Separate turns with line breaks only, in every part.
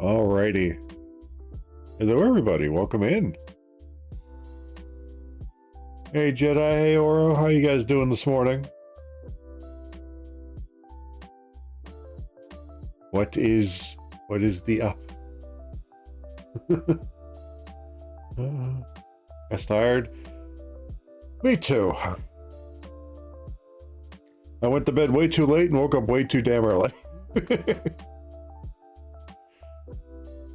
Alrighty. Hello, everybody. Welcome in. Hey, Jedi. Hey, Oro. How you guys doing this morning? What is the up? Guess tired? Me too. I went to bed way too late and woke up way too damn early.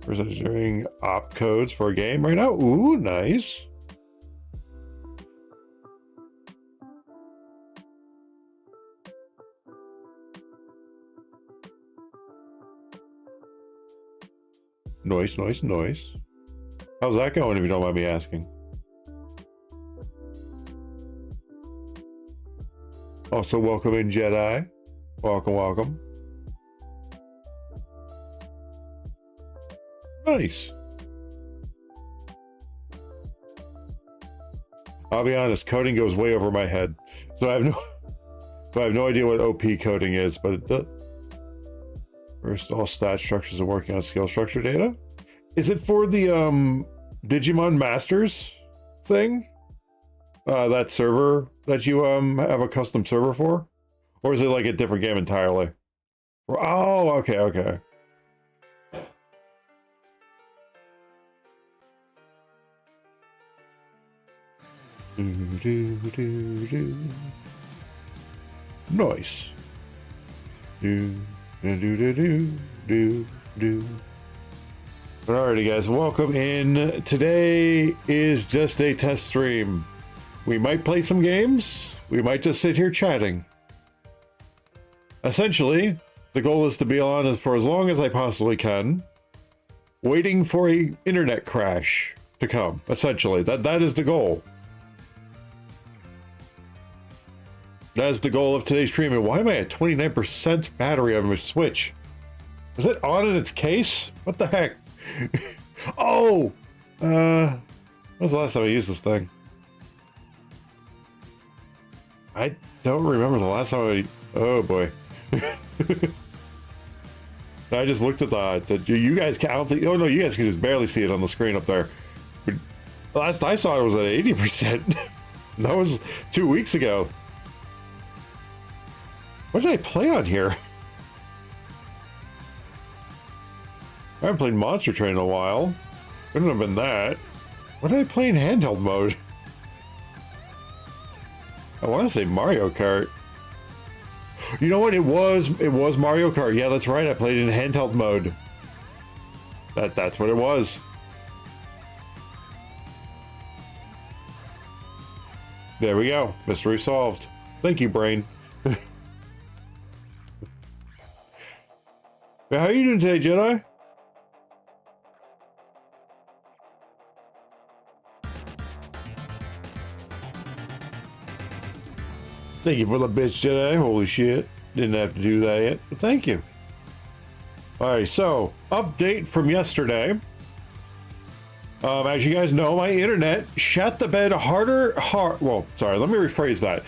Registering op codes for a game right now. Ooh, nice. Nice, nice, nice. How's that going, if you don't mind me asking? Also, welcome in, Jedi. Welcome, welcome. Nice. I'll be honest, coding goes way over my head, so I have no idea what OP coding is. But first, all stat structures are working on skill structure data. Is it for the Digimon Masters thing? That server that you have a custom server for, or is it like a different game entirely? Oh, okay, okay. Nice. Alrighty, guys, welcome in. Today is just a test stream. We might play some games. We might just sit here chatting. Essentially, the goal is to be on for as long as I possibly can, waiting for a internet crash to come. Essentially, that is the goal. That is the goal of today's stream. And why am I at 29% battery on my Switch? Is it on in its case? What the heck? Oh! When was the last time I used this thing? I don't remember the last time I... Oh, boy. I just looked at that. You guys can... I don't think... Oh, no, you guys can just barely see it on the screen up there. But last I saw it was at 80%. That was 2 weeks ago. What did I play on here? I haven't played Monster Train in a while. Couldn't have been that. What did I play in handheld mode? I want to say Mario Kart. You know what? It was Mario Kart. Yeah, that's right. I played in handheld mode. That's what it was. There we go. Mystery solved. Thank you, brain. How are you doing today, Jedi? Thank you for the bitch, Jedi. Holy shit. Didn't have to do that yet, but thank you. Alright, so, update from yesterday. As you guys know, my internet shat the bed well, sorry, let me rephrase that.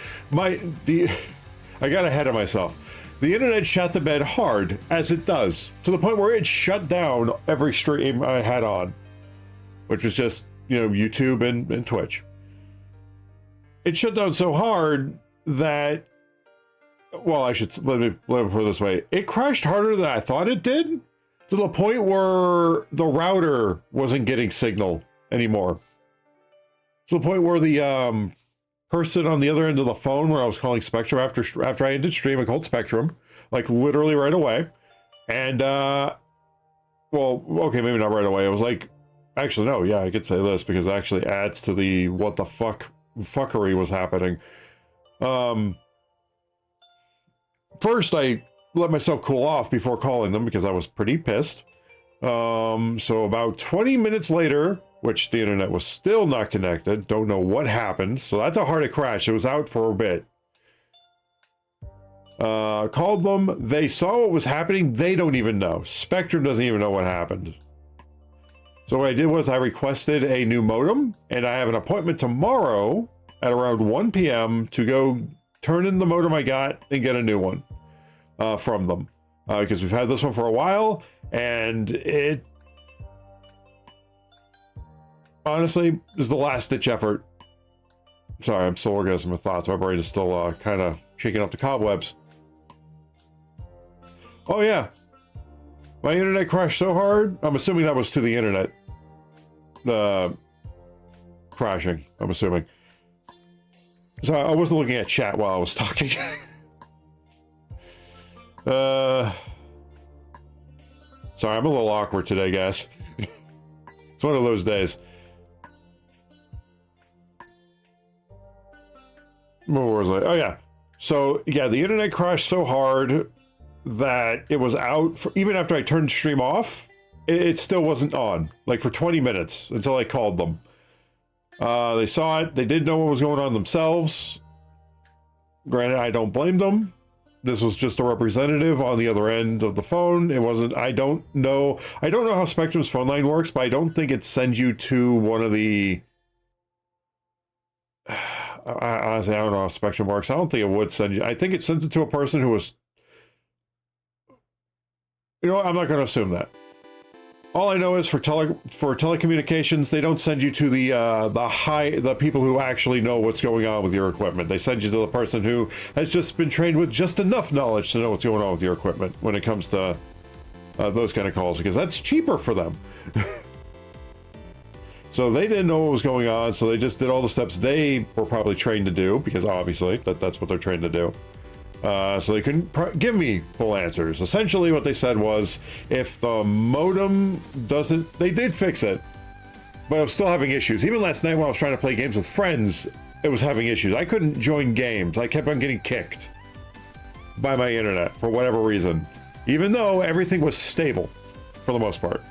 I got ahead of myself. The internet shut the bed hard, as it does, to the point where it shut down every stream I had on, which was just, you know, YouTube and Twitch. It shut down so hard that, well, let me put it this way. It crashed harder than I thought it did, to the point where the router wasn't getting signal anymore. To the point where the person on the other end of the phone where I was calling Spectrum after I ended stream, I called Spectrum, like literally right away. And, well, okay, maybe not right away. It was like, actually, no, yeah, I could say this because it actually adds to the what the fuckery was happening. First, I let myself cool off before calling them because I was pretty pissed. So about 20 minutes later, which the internet was still not connected, don't know what happened, so that's how hard it crashed. It was out for a bit. Called them, they saw what was happening, they don't even know. Spectrum doesn't even know what happened. So what I did was I requested a new modem, and I have an appointment tomorrow at around 1 p.m. to go turn in the modem I got and get a new one from them. Because we've had this one for a while, and it honestly, this is the last ditch effort. Sorry, I'm still organizing my thoughts. My brain is still kind of shaking up the cobwebs. Oh yeah, my internet crashed so hard. I'm assuming that was to the internet. Crashing, I'm assuming. So I wasn't looking at chat while I was talking. Sorry, I'm a little awkward today, guys. It's one of those days. What was I? Oh yeah. So yeah, the internet crashed so hard that it was out for, even after I turned stream off, it still wasn't on, like for 20 minutes until I called them. They saw it. They didn't know what was going on themselves. Granted, I don't blame them. This was just a representative on the other end of the phone. It wasn't, I don't know how Spectrum's phone line works, but I don't think it sends you to one of the, honestly, I don't know how Spectrum works. I don't think it would send you. I think it sends it to a person who was, you know what? I'm not going to assume that. All I know is for telecommunications, they don't send you to the people who actually know what's going on with your equipment. They send you to the person who has just been trained with just enough knowledge to know what's going on with your equipment when it comes to those kind of calls, because that's cheaper for them. So they didn't know what was going on, so they just did all the steps they were probably trained to do, because obviously that's what they're trained to do. So they couldn't give me full answers. Essentially what they said was, if the modem doesn't, they did fix it, but I was still having issues. Even last night when I was trying to play games with friends, it was having issues. I couldn't join games. I kept on getting kicked by my internet for whatever reason, even though everything was stable for the most part.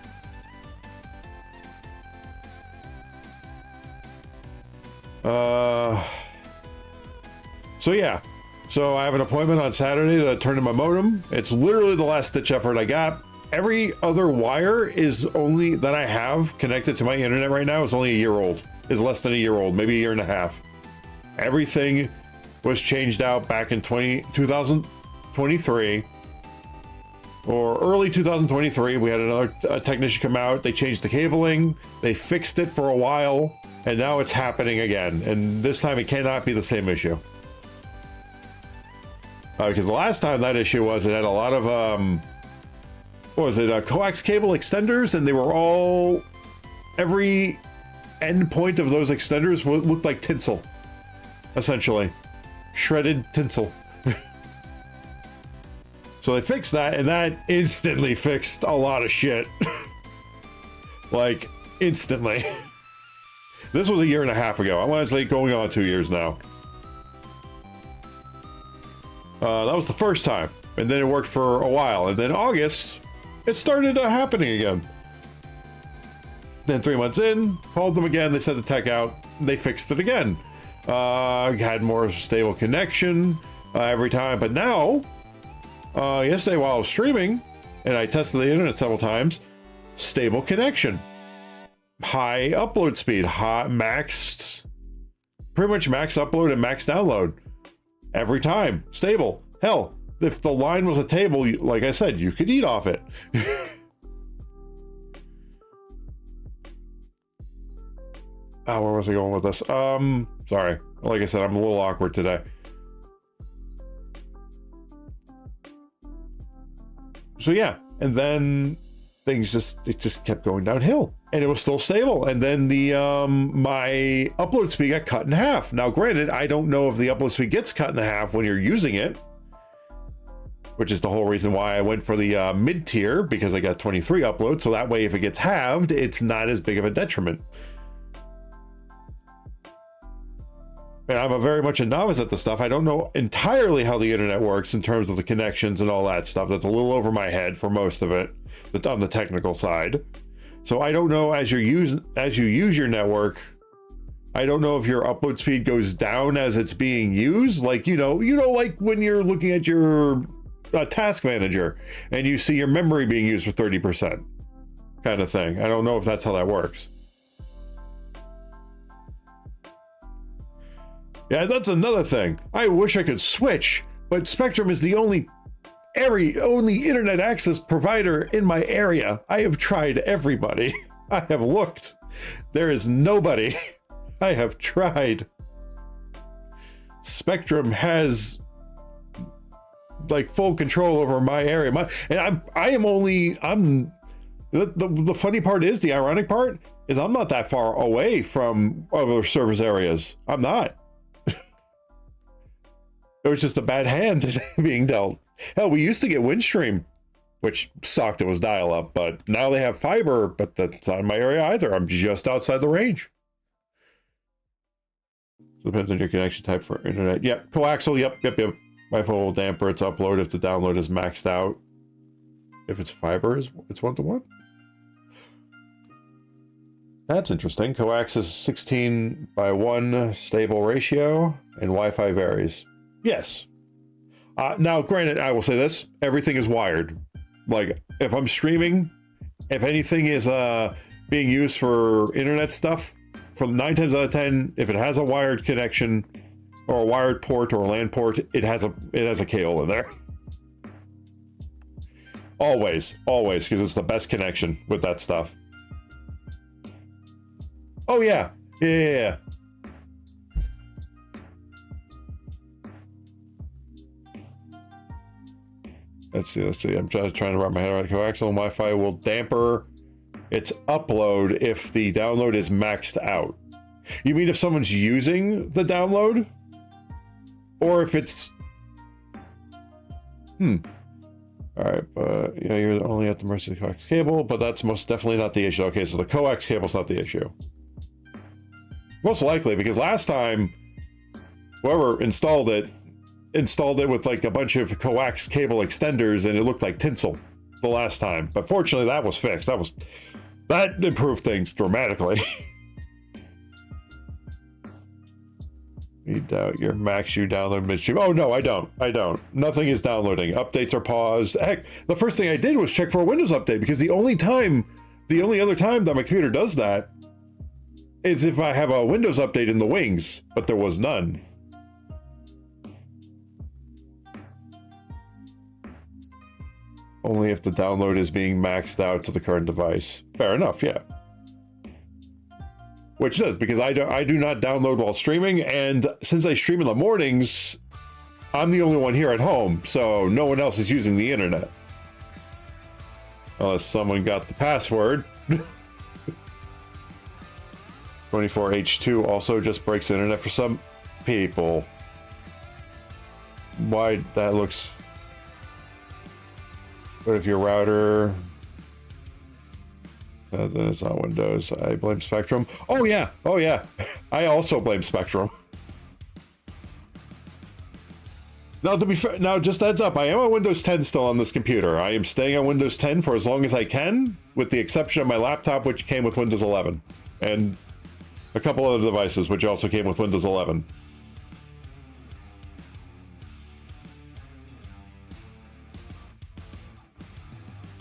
So yeah. So I have an appointment on Saturday to turn in my modem. It's literally the last ditch effort I got. Every other wire is only that I have connected to my internet right now is only a year old. Is less than a year old, maybe a year and a half. Everything was changed out back in 2023 or early 2023. We had another technician come out. They changed the cabling. They fixed it for a while, and now it's happening again. And this time it cannot be the same issue. Because the last time that issue was, it had a lot of, what was it, coax cable extenders, and they were all, every end point of those extenders looked like tinsel, essentially. Shredded tinsel. So they fixed that, and that instantly fixed a lot of shit. Like, instantly. This was a year and a half ago. I want to say going on 2 years now. That was the first time, and then it worked for a while, and then August, it started happening again. Then 3 months in, called them again, they sent the tech out, they fixed it again. Had more stable connection every time, but now, yesterday while I was streaming, and I tested the internet several times, stable connection. High upload speed, pretty much max upload and max download. Every time, stable. Hell, if the line was a table, like I said, you could eat off it. Oh, where was I going with this? Sorry. Like I said, I'm a little awkward today. So yeah, and then things just kept going downhill, and it was still stable. And then the my upload speed got cut in half. Now granted, I don't know if the upload speed gets cut in half when you're using it, which is the whole reason why I went for the mid tier, because I got 23 uploads, so that way if it gets halved, it's not as big of a detriment. And I'm very much a novice at the stuff. I don't know entirely how the internet works in terms of the connections and all that stuff. That's a little over my head for most of it, but on the technical side. So I don't know, as you use your network, I don't know if your upload speed goes down as it's being used. Like, you know, like when you're looking at your task manager and you see your memory being used for 30% kind of thing. I don't know if that's how that works. Yeah, that's another thing. I wish I could switch, but Spectrum is the only internet access provider in my area. I have tried everybody. I have looked. There is nobody. I have tried. Spectrum has like full control over my area. The funny part is, the ironic part is, I'm not that far away from other service areas. I'm not. It was just a bad hand being dealt. Hell, we used to get Windstream, which sucked. It was dial-up, but now they have fiber, but that's not in my area either. I'm just outside the range. So it depends on your connection type for internet. Yep, coaxial, yep. Wi-Fi will damper its upload if the download is maxed out. If it's fiber, it's 1-to-1. That's interesting. Coax is 16:1 stable ratio, and Wi-Fi varies. Yes. Now, granted, I will say this: everything is wired. Like, if I'm streaming, if anything is being used for internet stuff, from 9 times out of 10, if it has a wired connection or a wired port or a LAN port, it has a cable in there. Always, because it's the best connection with that stuff. Oh yeah. Let's see. I'm just trying to wrap my head around. Coaxial Wi-Fi will damper its upload if the download is maxed out. You mean if someone's using the download? Or if it's... Alright, but yeah, you're only at the mercy of the coax cable, but that's most definitely not the issue. Okay, so the coax cable's not the issue. Most likely, because last time, whoever installed it with like a bunch of coax cable extenders, and it looked like tinsel the last time. But fortunately, that was fixed. That improved things dramatically. You doubt your max you download midstream. Oh no, I don't. Nothing is downloading. Updates are paused. Heck, the first thing I did was check for a Windows update, because the only other time that my computer does that is if I have a Windows update in the wings, but there was none. Only if the download is being maxed out to the current device. Fair enough, yeah. Which does, because I do not download while streaming, and since I stream in the mornings, I'm the only one here at home, so no one else is using the internet. Unless someone got the password. 24H2 also just breaks the internet for some people. Why that looks... What if your router... then it's not Windows. I blame Spectrum. Oh yeah. I also blame Spectrum. Now, to be fair, now just heads up, I am on Windows 10 still on this computer. I am staying on Windows 10 for as long as I can, with the exception of my laptop, which came with Windows 11. And a couple other devices, which also came with Windows 11.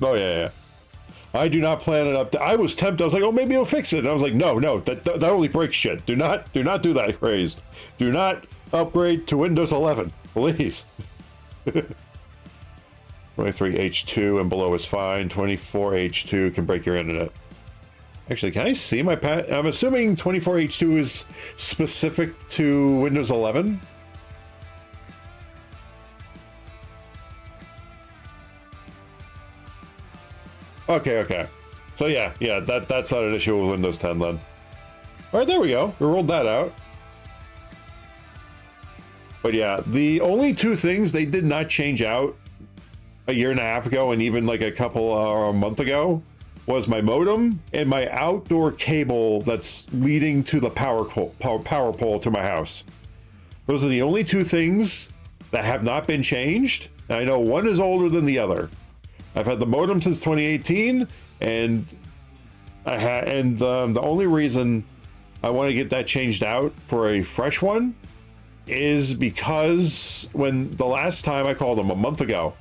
Oh, yeah. I do not plan it up. I was tempted. I was like, oh, maybe it'll fix it. And I was like, no, that only breaks shit. Do not do that crazed. Do not upgrade to Windows 11, please. 23H2 and below is fine. 24H2 can break your internet. Actually, can I see my pat? I'm assuming 24H2 is specific to Windows 11. Okay. So yeah, that's not an issue with Windows 10 then. All right, there we go. We rolled that out. But yeah, the only two things they did not change out a year and a half ago, and even like a month ago, was my modem and my outdoor cable that's leading to the power pole to my house. Those are the only two things that have not been changed. And I know one is older than the other. I've had the modem since 2018, and the only reason I want to get that changed out for a fresh one is because when the last time I called them a month ago,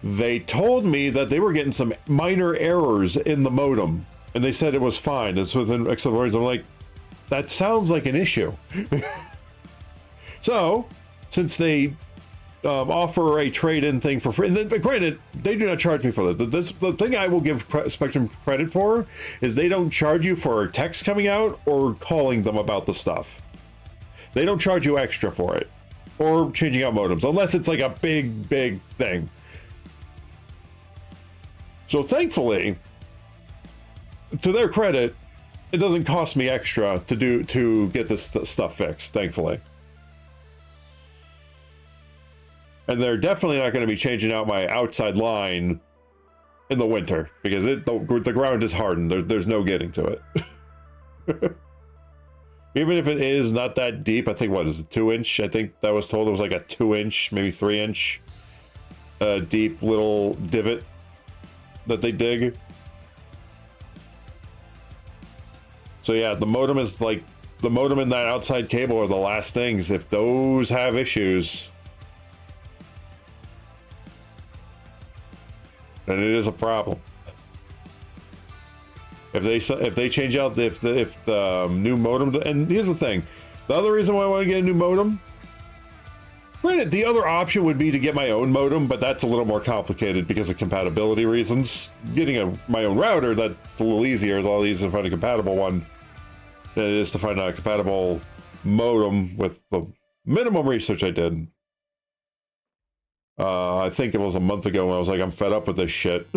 they told me that they were getting some minor errors in the modem, and they said it was fine. It's within X words. I'm like, that sounds like an issue. So, since they offer a trade-in thing for free. And then, granted, they do not charge me for this. The thing I will give Spectrum credit for is they don't charge you for text coming out or calling them about the stuff. They don't charge you extra for it or changing out modems unless it's like a big thing. So thankfully, to their credit, it doesn't cost me extra to get this stuff fixed, thankfully. And they're definitely not going to be changing out my outside line in the winter because the ground is hardened. There's no getting to it. Even if it is not that deep, I think, what is it, 2-inch? I think that was told it was like a 2-inch, maybe 3-inch deep little divot that they dig. So yeah, the modem is like, the modem and that outside cable are the last things. If those have issues, then it is a problem. If they change out if the new modem, and here's the thing, the other reason why I want to get a new modem, granted, the other option would be to get my own modem, but that's a little more complicated because of compatibility reasons. Getting my own router, that's a little easier. It's all easier to find a compatible one than it is to find a compatible modem with the minimum research I did. I think it was a month ago when I was like, I'm fed up with this shit.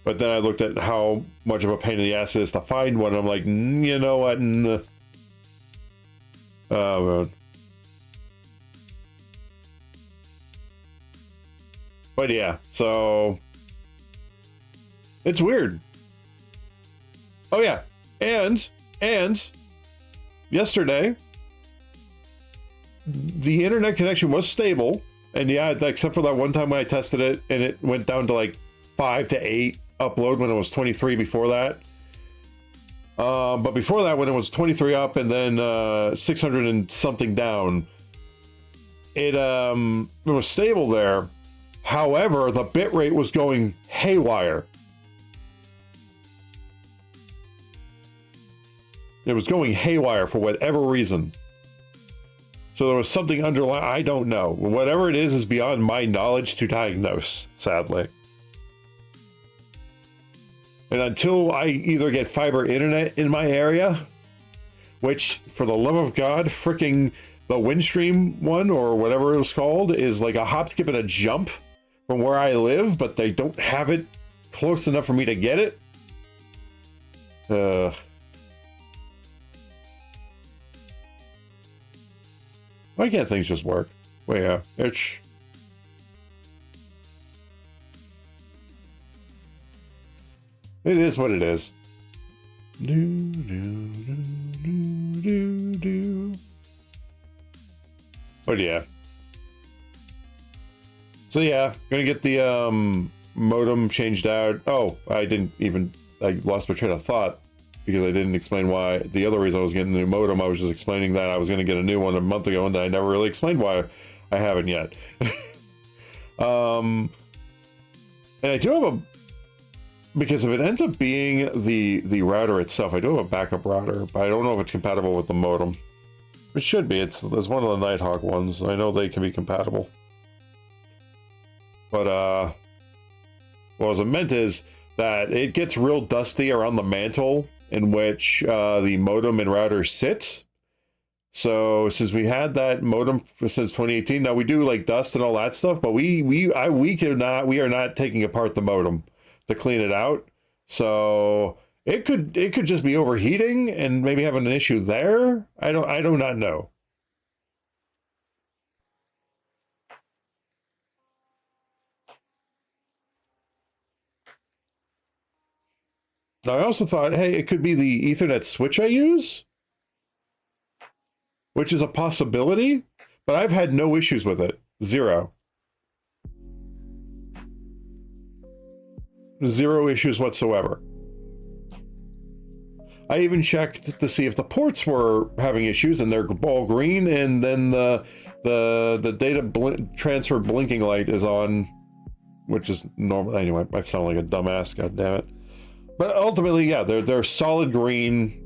But then I looked at how much of a pain in the ass it is to find one, and I'm like, you know what? Oh, man. But yeah, so it's weird. Oh yeah, and yesterday the internet connection was stable, and yeah, except for that one time when I tested it and it went down to like 5 to 8 upload when it was 23 before that. But before that, when it was 23 up and then 600 and something down, it was stable there. However, the bitrate was going haywire. It was going haywire for whatever reason. So there was something underlying. I don't know. Whatever it is beyond my knowledge to diagnose, sadly. And until I either get fiber internet in my area, which, for the love of God, freaking the Windstream one, or whatever it was called, is like a hop, skip, and a jump from where I live, but they don't have it close enough for me to get it. Why can't things just work? Well, yeah, it is what it is. But yeah. So yeah, gonna get the modem changed out. Oh, I lost my train of thought because I didn't explain why. The other reason I was getting a new modem, I was just explaining that I was gonna get a new one a month ago, and I never really explained why I haven't yet. And I do have because if it ends up being the router itself, I do have a backup router, but I don't know if it's compatible with the modem. It should be. There's one of the Nighthawk ones. I know they can be compatible. But what I meant is that it gets real dusty around the mantle in which the modem and router sits. So since we had that modem since 2018, now we do like dust and all that stuff, but we are not taking apart the modem to clean it out. So it could just be overheating and maybe having an issue there. I do not know. Now, I also thought, hey, it could be the Ethernet switch I use, which is a possibility, but I've had no issues with it. Zero issues whatsoever. I even checked to see if the ports were having issues, and they're all green, and then the data transfer blinking light is on, which is normal. Anyway, I sound like a dumbass, god damn it. But ultimately, yeah, they're solid green.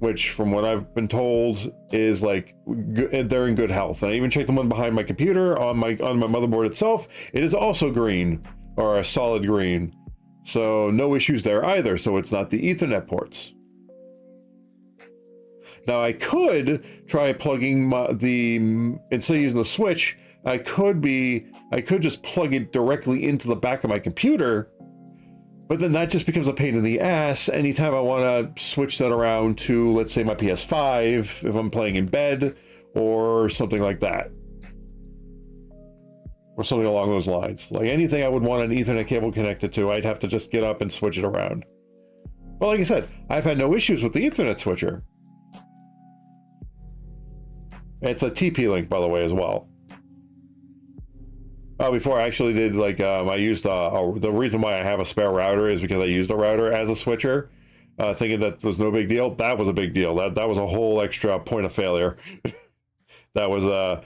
which from what I've been told is like they're in good health. And I even checked the one behind my computer on my motherboard itself. It is also green, or a solid green. So no issues there either. So it's not the Ethernet ports. Now I could try plugging instead of using the switch, I could just plug it directly into the back of my computer, but then that just becomes a pain in the ass anytime I want to switch that around to, let's say, my PS5 if I'm playing in bed or something like that. Or something along those lines. Like anything I would want an Ethernet cable connected to, I'd have to just get up and switch it around. But like I said, I've had no issues with the Ethernet switcher. It's a TP-Link, by the way, as well. Before I actually did, like, I used the reason why I have a spare router is because I used a router as a switcher, thinking that was no big deal. That was a big deal. That was a whole extra point of failure. that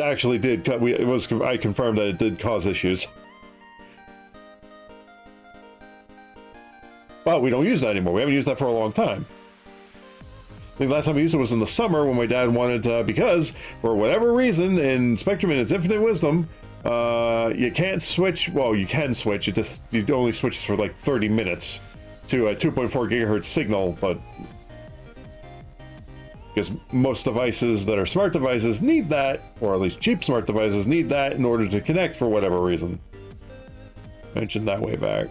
actually did. I confirmed that it did cause issues. But we don't use that anymore. We haven't used that for a long time. I think the last time we used it was in the summer when my dad wanted because for whatever reason, in Spectrum in its infinite wisdom, you can't switch. Well, you can switch. You only switches for like 30 minutes to a 2.4 gigahertz signal, but because most devices that are smart devices need that, or at least cheap smart devices need that in order to connect for whatever reason. Mentioned that way back.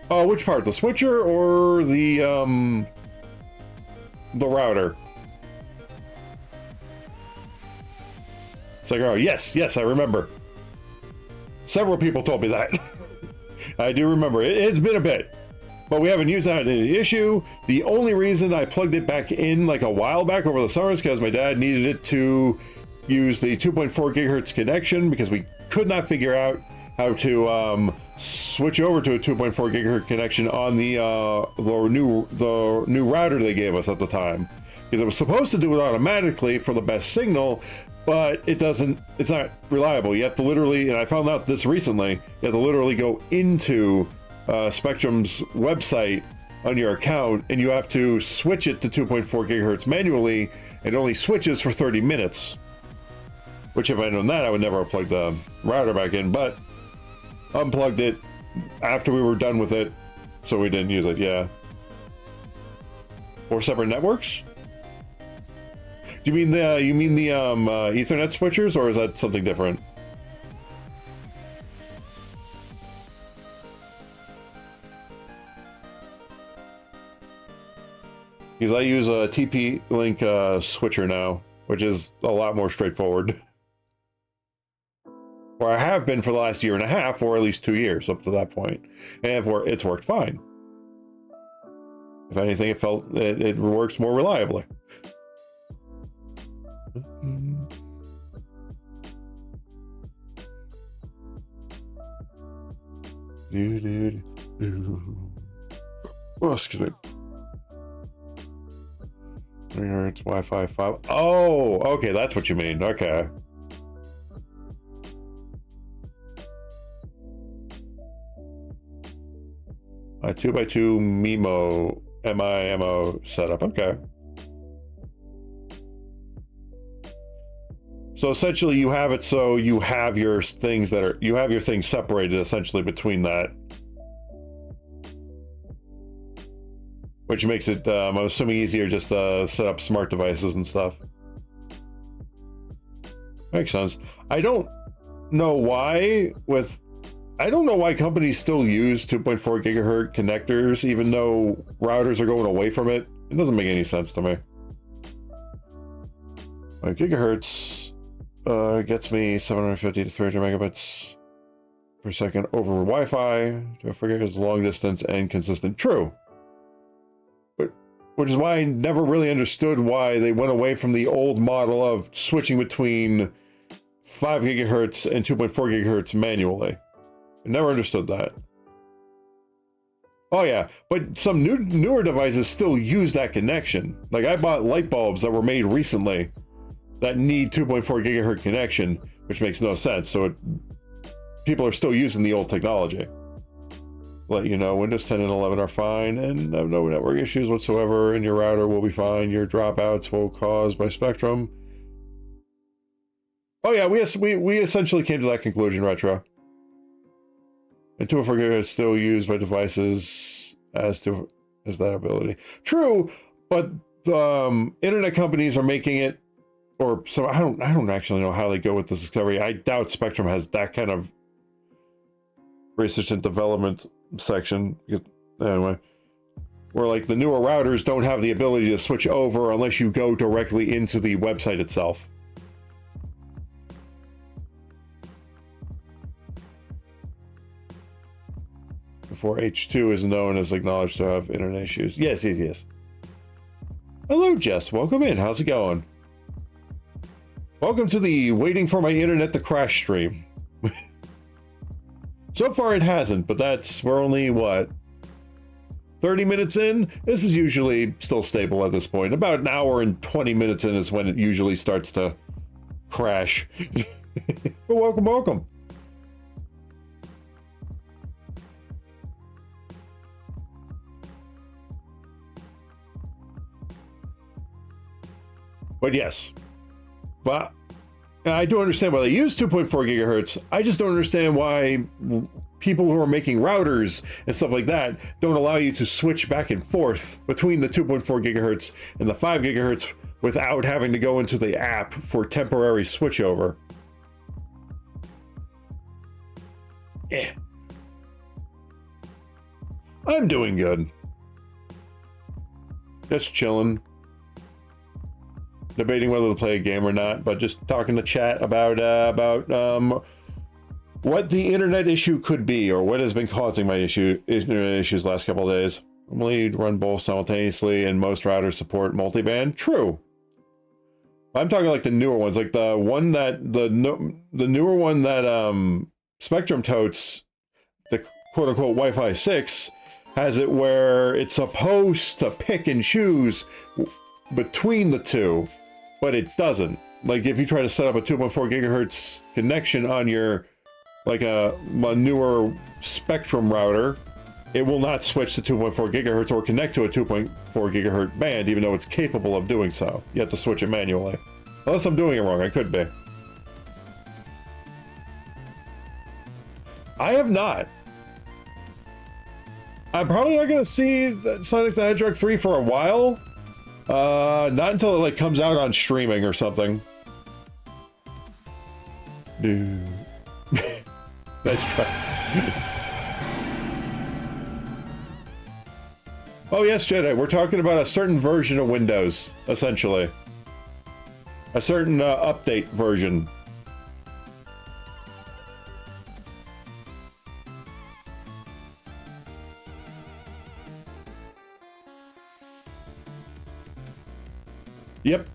Oh, which part? The switcher or the router? It's like, oh, yes, I remember. Several people told me that. I do remember. It's been a bit, but we haven't used that in any issue. The only reason I plugged it back in like a while back over the summer is because my dad needed it to use the 2.4 gigahertz connection because we could not figure out how to switch over to a 2.4 gigahertz connection on the new router they gave us at the time, because it was supposed to do it automatically for the best signal, but it's not reliable. You have to literally, and I found out this recently, you have to literally go into Spectrum's website on your account and you have to switch it to 2.4 gigahertz manually. It only switches for 30 minutes, which if I'd known that, I would never have plugged the router back in, but unplugged it after we were done with it, so we didn't use it. Yeah. 4 separate networks? Do you mean the Ethernet switchers, or is that something different? Because I use a TP-Link switcher now, which is a lot more straightforward. Or I have been for the last 1.5 years, or at least 2 years up to that point, and it's worked fine. If anything, it works more reliably. Oh, excuse me. It's Wi-Fi 5. Oh, okay, that's what you mean. Okay. A 2x2 MIMO setup. Okay. So essentially you have it so you have your things separated essentially between that. Which makes it, I'm assuming, easier just to set up smart devices and stuff. Makes sense. I don't know why companies still use 2.4 gigahertz connectors, even though routers are going away from it. It doesn't make any sense to me. Gigahertz gets me 750 to 300 megabits per second over Wi-Fi. Don't forget it's long distance and consistent. True. Which is why I never really understood why they went away from the old model of switching between 5 gigahertz and 2.4 gigahertz manually. I never understood that. Oh yeah, but some newer devices still use that connection. Like I bought light bulbs that were made recently that need 2.4 gigahertz connection, which makes no sense. So people are still using the old technology. let you know Windows 10 and 11 are fine and have no network issues whatsoever, and your router will be fine. Your dropouts will caused by Spectrum. Oh yeah, we essentially came to that conclusion, Retro. And 2.4 GHz is still used by devices as that ability. True, but the internet companies are making it, or so I don't actually know how they go with this discovery. I doubt Spectrum has that kind of research and development section. Anyway, where like the newer routers don't have the ability to switch over unless you go directly into the website itself. Before H2 is known as acknowledged to have internet issues. Yes. Hello, Jess. Welcome in. How's it going? Welcome to the waiting for my internet to crash stream. So far it hasn't, but we're only, what, 30 minutes in? This is usually still stable at this point. About an hour and 20 minutes in is when it usually starts to crash. Well, welcome. But yes, but I do understand why they use 2.4 gigahertz. I just don't understand why people who are making routers and stuff like that don't allow you to switch back and forth between the 2.4 gigahertz and the 5 gigahertz without having to go into the app for temporary switchover. Yeah. I'm doing good. Just chilling. Debating whether to play a game or not, but just talking to chat about what the internet issue could be, or what has been causing my internet issues last couple of days. Normally you'd run both simultaneously, and most routers support multiband. True. I'm talking like the newer ones, like the newer one that Spectrum totes, the quote-unquote Wi-Fi 6, has it where it's supposed to pick and choose between the two, but it doesn't. Like if you try to set up a 2.4 gigahertz connection on your, like a newer Spectrum router, it will not switch to 2.4 gigahertz or connect to a 2.4 gigahertz band, even though it's capable of doing so. You have to switch it manually. Unless I'm doing it wrong, I could be. I have not. I'm probably not going to see Sonic the Hedgehog 3 for a while. Not until it like comes out on streaming or something. Dude. Nice try. Oh yes, Jedi, we're talking about a certain version of Windows, essentially. A certain update version. Yep.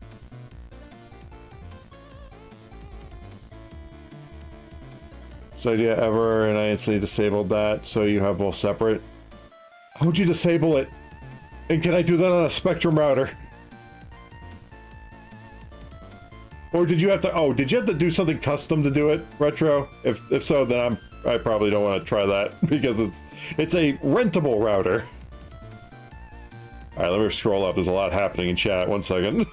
So idea ever, and I instantly disabled that, so you have both separate. How would you disable it? And can I do that on a Spectrum router? Or did you have to, oh, did you have to do something custom to do it, Retro? If so, then I probably don't want to try that, because it's a rentable router. Alright, let me scroll up. There's a lot happening in chat. One second.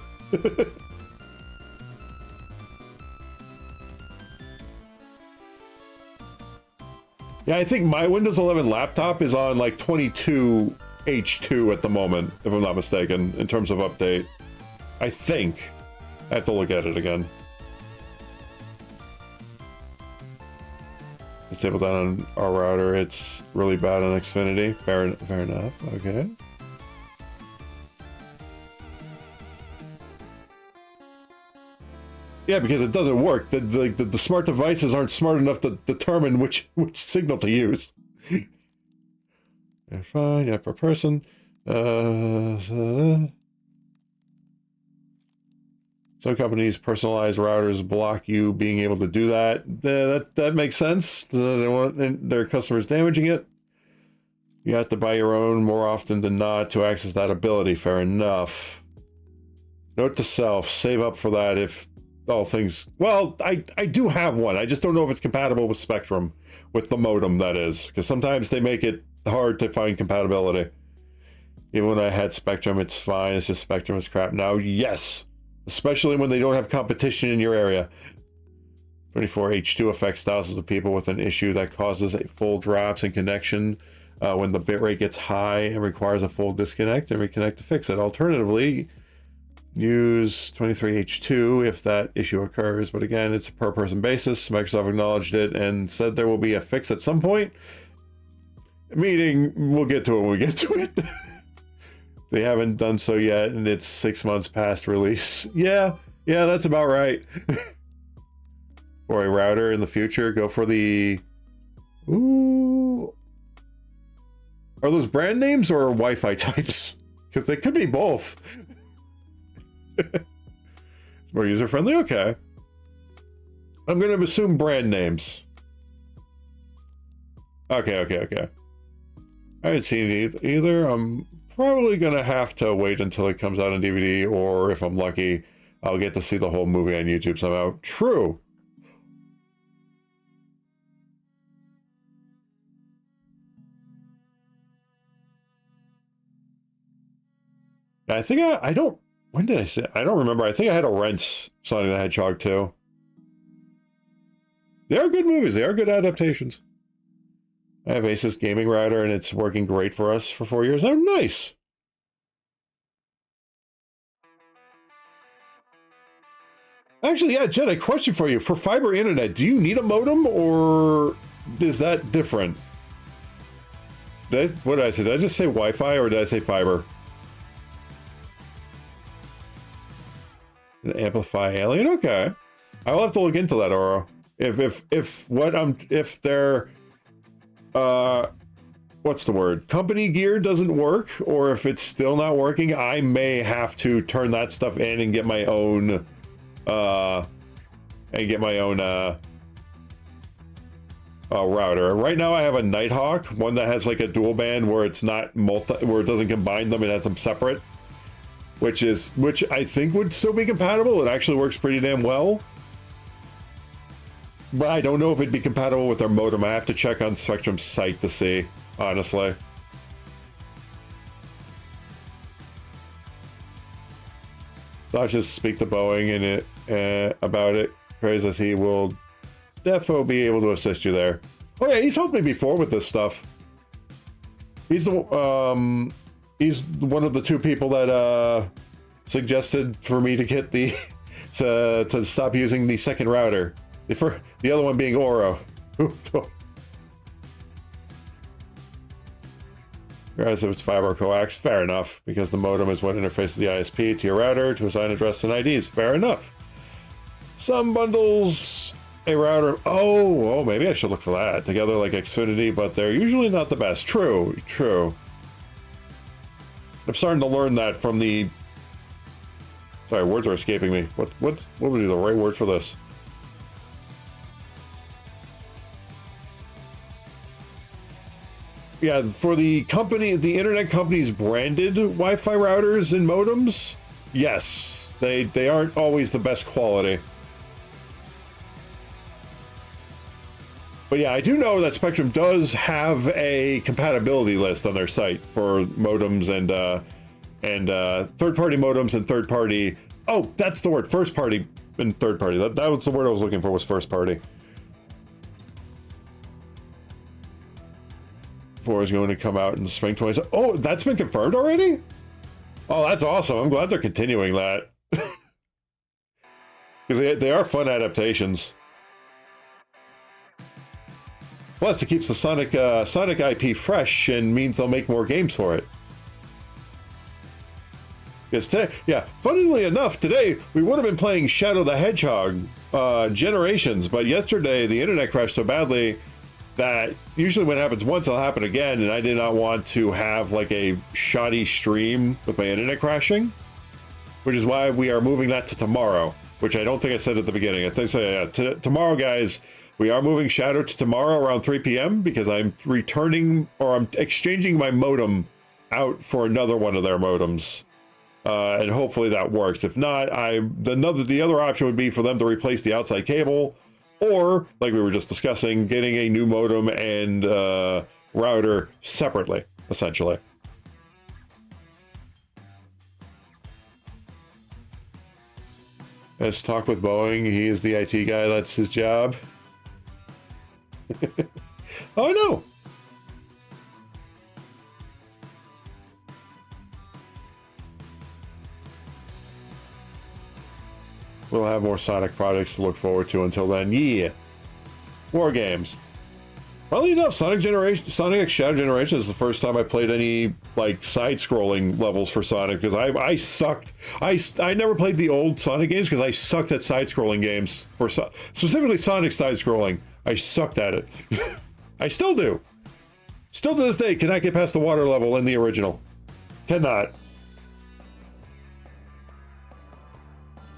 Yeah, I think my Windows 11 laptop is on like 22H2 at the moment, if I'm not mistaken, in terms of update. I think. I have to look at it again. Disable that on our router. It's really bad on Xfinity. Fair enough. Okay. Yeah, because it doesn't work. The smart devices aren't smart enough to determine which signal to use. Yeah, fine, yeah, per person. Some companies personalize routers block you being able to do that. That makes sense. They don't want their customers damaging it. You have to buy your own more often than not to access that ability. Fair enough. Note to self, save up for that if all things... Well, I do have one. I just don't know if it's compatible with Spectrum, with the modem, that is. Because sometimes they make it hard to find compatibility. Even when I had Spectrum, it's fine. It's just Spectrum is crap. Now, yes, especially when they don't have competition in your area. 24H2 affects thousands of people with an issue that causes a full drops in connection when the bitrate gets high and requires a full disconnect and reconnect to fix it. Alternatively, use 23H2 if that issue occurs. But again, it's a per person basis. Microsoft acknowledged it and said there will be a fix at some point. Meaning, we'll get to it when we get to it. They haven't done so yet, and it's 6 months past release. Yeah, that's about right. For a router in the future, go for the... Ooh. Are those brand names or Wi-Fi types? Because they could be both. It's more user-friendly? Okay. I'm going to assume brand names. Okay. I haven't seen it either. I'm probably going to have to wait until it comes out on DVD, or if I'm lucky, I'll get to see the whole movie on YouTube somehow. True. I think I don't... When did I say? I don't remember. I think I had to rent Sonic the Hedgehog 2. They are good movies. They are good adaptations. I have Asus gaming router, and it's working great for us for 4 years. Oh, nice. Actually, yeah, Jen, a question for you. For fiber internet, do you need a modem, or is that different? What did I say? Did I just say Wi-Fi, or did I say fiber? An Amplify Alien? Okay. I'll have to look into that, Oro. If their what's the word? Company gear doesn't work, or if it's still not working, I may have to turn that stuff in and get my own router. Right now I have a Nighthawk, one that has like a dual band where it's not where it doesn't combine them, it has them separate. Which I think would still be compatible. It actually works pretty damn well. But I don't know if it'd be compatible with their modem. I have to check on Spectrum's site to see, honestly. So I'll just speak to Boeing about it. Praise as he will defo be able to assist you there. Oh yeah, he's helped me before with this stuff. He's one of the two people that suggested for me to get to stop using the second router. The other one being Oro. Whereas if it's fiber or coax, fair enough, because the modem is what interfaces the ISP to your router to assign address and IDs. Fair enough. Some bundles a router. Oh, maybe I should look for that together like Xfinity, but they're usually not the best. True. I'm starting to learn that from the... Sorry, words are escaping me. What would be the right word for this? Yeah, for the internet company's branded Wi-Fi routers and modems, yes, they aren't always the best quality. But yeah, I do know that Spectrum does have a compatibility list on their site for modems and third-party modems and third-party... Oh, that's the word, first-party and third-party. That was the word I was looking for, was first-party. 4 is going to come out in spring 20... Oh, that's been confirmed already? Oh, that's awesome. I'm glad they're continuing that. Because they are fun adaptations. Plus, it keeps the Sonic IP fresh and means they'll make more games for it. Because today, yeah, funnily enough, today we would have been playing Shadow the Hedgehog Generations, but yesterday the internet crashed so badly that usually when it happens once, it'll happen again, and I did not want to have like a shoddy stream with my internet crashing, which is why we are moving that to tomorrow, which I don't think I said at the beginning. I think so, yeah, tomorrow, guys. We are moving Shadow to tomorrow around 3 p.m. because I'm returning, or I'm exchanging my modem out for another one of their modems. And hopefully that works. If not, the other option would be for them to replace the outside cable, or, like we were just discussing, getting a new modem and router separately, essentially. Let's talk with Boeing. He is the IT guy. That's his job. Oh, no. We'll have more Sonic projects to look forward to until then. Yeah. War games. Funnily enough, Sonic X Shadow Generation is the first time I played any like side-scrolling levels for Sonic, because I sucked. I never played the old Sonic games because I sucked at side-scrolling games for specifically Sonic side-scrolling. I sucked at it. I still do. Still to this day, cannot get past the water level in the original. Cannot.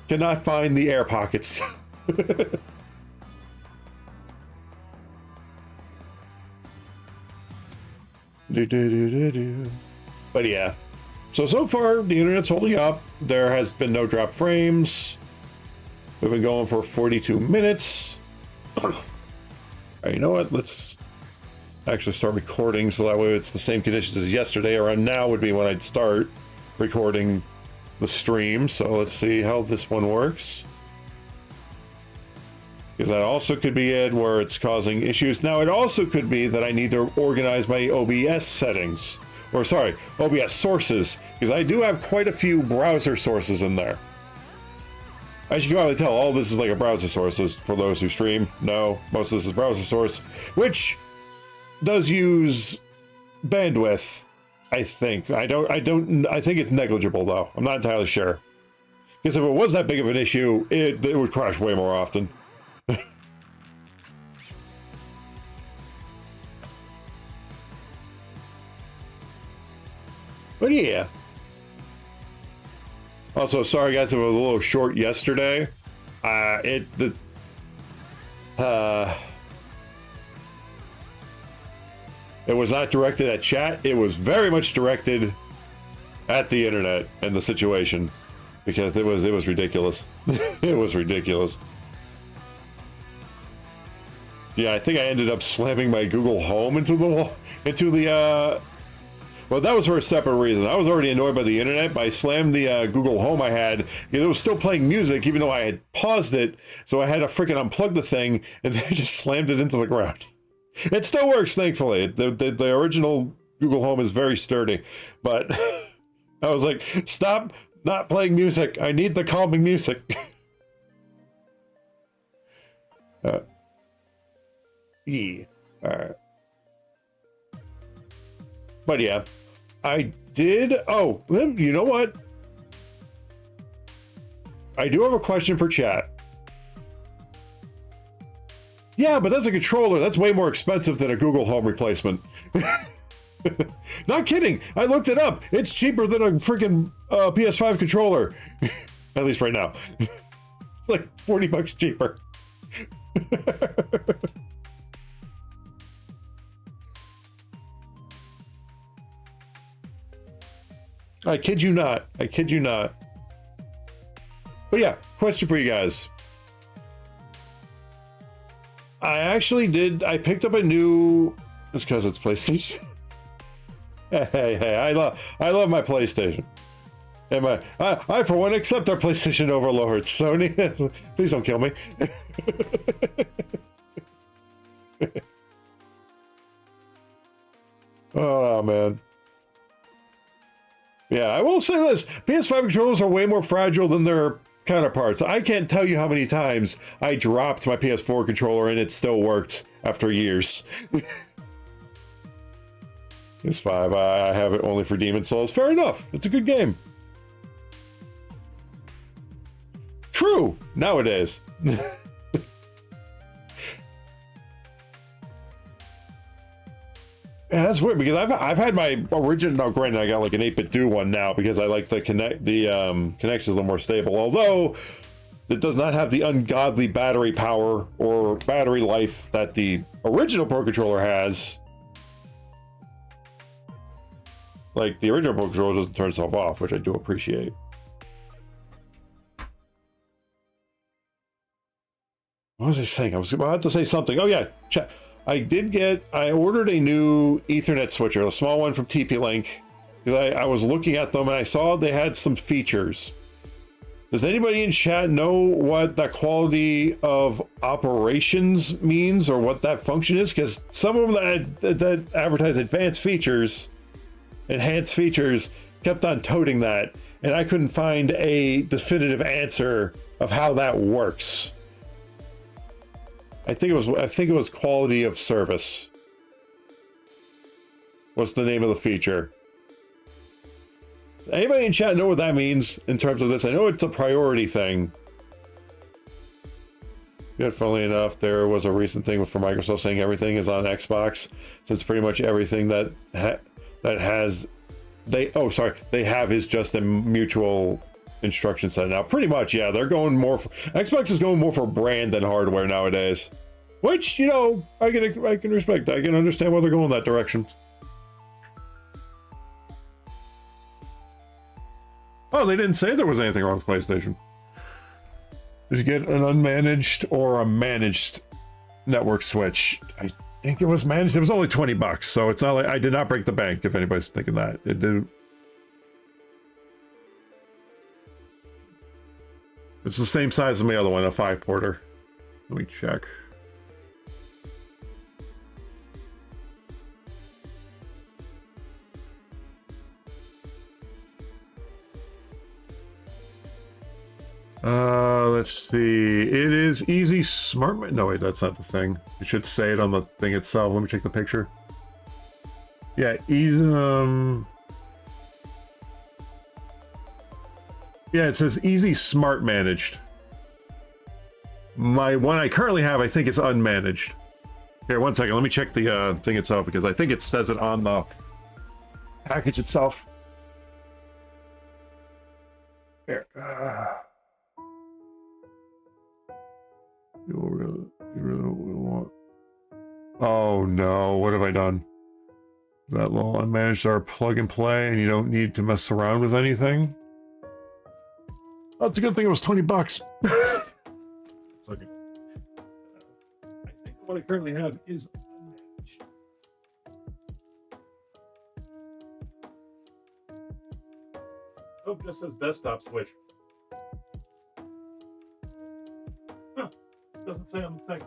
Cannot find the air pockets. But yeah, so far the internet's holding up. There has been no drop frames. We've been going for 42 minutes. Right, you know what, let's actually start recording so that way it's the same conditions as yesterday. Around now would be when I'd start recording the stream. So let's see how this one works, because that also could be it where it's causing issues. Now it also could be that I need to organize my OBS settings, or sorry, OBS sources, because I do have quite a few browser sources in there. As you can probably tell, all this is like a browser source. For those who stream, no, most of this is browser source, which does use bandwidth. I think I think it's negligible though. I'm not entirely sure, because if it was that big of an issue, it would crash way more often. But yeah. Also, sorry guys if it was a little short yesterday. It was not directed at chat. It was very much directed at the internet and the situation, because it was ridiculous. It was ridiculous. Yeah, I think I ended up slamming my Google Home into the wall, well, that was for a separate reason. I was already annoyed by the internet, but I slammed the Google Home I had, because it was still playing music, even though I had paused it, so I had to freaking unplug the thing, and then I just slammed it into the ground. It still works, thankfully. The original Google Home is very sturdy, but I was like, stop not playing music. I need the calming music. Yeah. All right. But yeah, I did. Oh, you know what? I do have a question for chat. Yeah, but that's a controller. That's way more expensive than a Google Home replacement. Not kidding. I looked it up. It's cheaper than a freaking PS5 controller. At least right now. It's like 40 bucks cheaper. I kid you not. I kid you not. But yeah, question for you guys. I picked up a new, it's because it's PlayStation. Hey, I love my PlayStation. And I for one accept our PlayStation overlords. Sony, please don't kill me. Oh man. Yeah, I will say this. PS5 controllers are way more fragile than their counterparts. I can't tell you how many times I dropped my PS4 controller and it still worked after years. PS5, I have it only for Demon's Souls. Fair enough. It's a good game. True. Nowadays. Yeah, that's weird, because I've had my original. Now, granted, I got like an 8-bit do one now because I like the connection's a little more stable. Although it does not have the ungodly battery power or battery life that the original Pro Controller has. Like the original Pro Controller doesn't turn itself off, which I do appreciate. What was I saying? I was about to say something. Oh yeah, chat. I ordered a new Ethernet switcher, a small one from TP-Link, because I was looking at them and I saw they had some features. Does anybody in chat know what that quality of operations means or what that function is? Because some of them that advertise enhanced features kept on toting that, and I couldn't find a definitive answer of how that works. I think it was quality of service. What's the name of the feature? Anybody in chat know what that means in terms of this? I know it's a priority thing. Good, funnily enough, there was a recent thing for Microsoft saying everything is on Xbox, since pretty much everything that they have is just a mutual instruction set. Now, pretty much, yeah, they're going more for, Xbox is going more for brand than hardware nowadays, which, you know, I can respect. I can understand why they're going that direction. Oh, they didn't say there was anything wrong with PlayStation. Did you get an unmanaged or a managed network switch? I think it was managed. It was only $20, so it's not like I did not break the bank, if anybody's thinking that. It did. It's the same size as my other one, a 5-porter. Let me check. Let's see. It is easy smart. No, wait, that's not the thing. It should say it on the thing itself. Let me check the picture. Yeah, easy. Yeah, it says easy smart managed. My one I currently have, I think, is unmanaged. Here, one second. Let me check the thing itself, because I think it says it on the package itself. Here. You really want... Oh no, what have I done? That little unmanaged are plug and play, and you don't need to mess around with anything. Oh, it's a good thing it was $20. It's okay. I think what I currently have is unmanaged. Oh, it just says desktop switch. Huh. Doesn't say on the thing.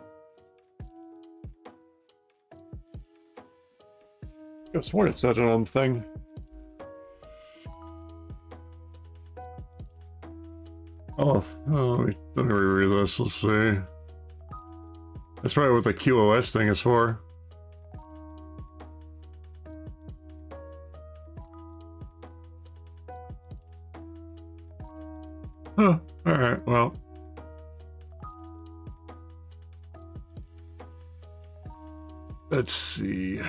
I could have sworn it said it on the thing. Oh, let me reread this. Let's see. That's probably what the QoS thing is for. Huh. Alright, well. Let's see.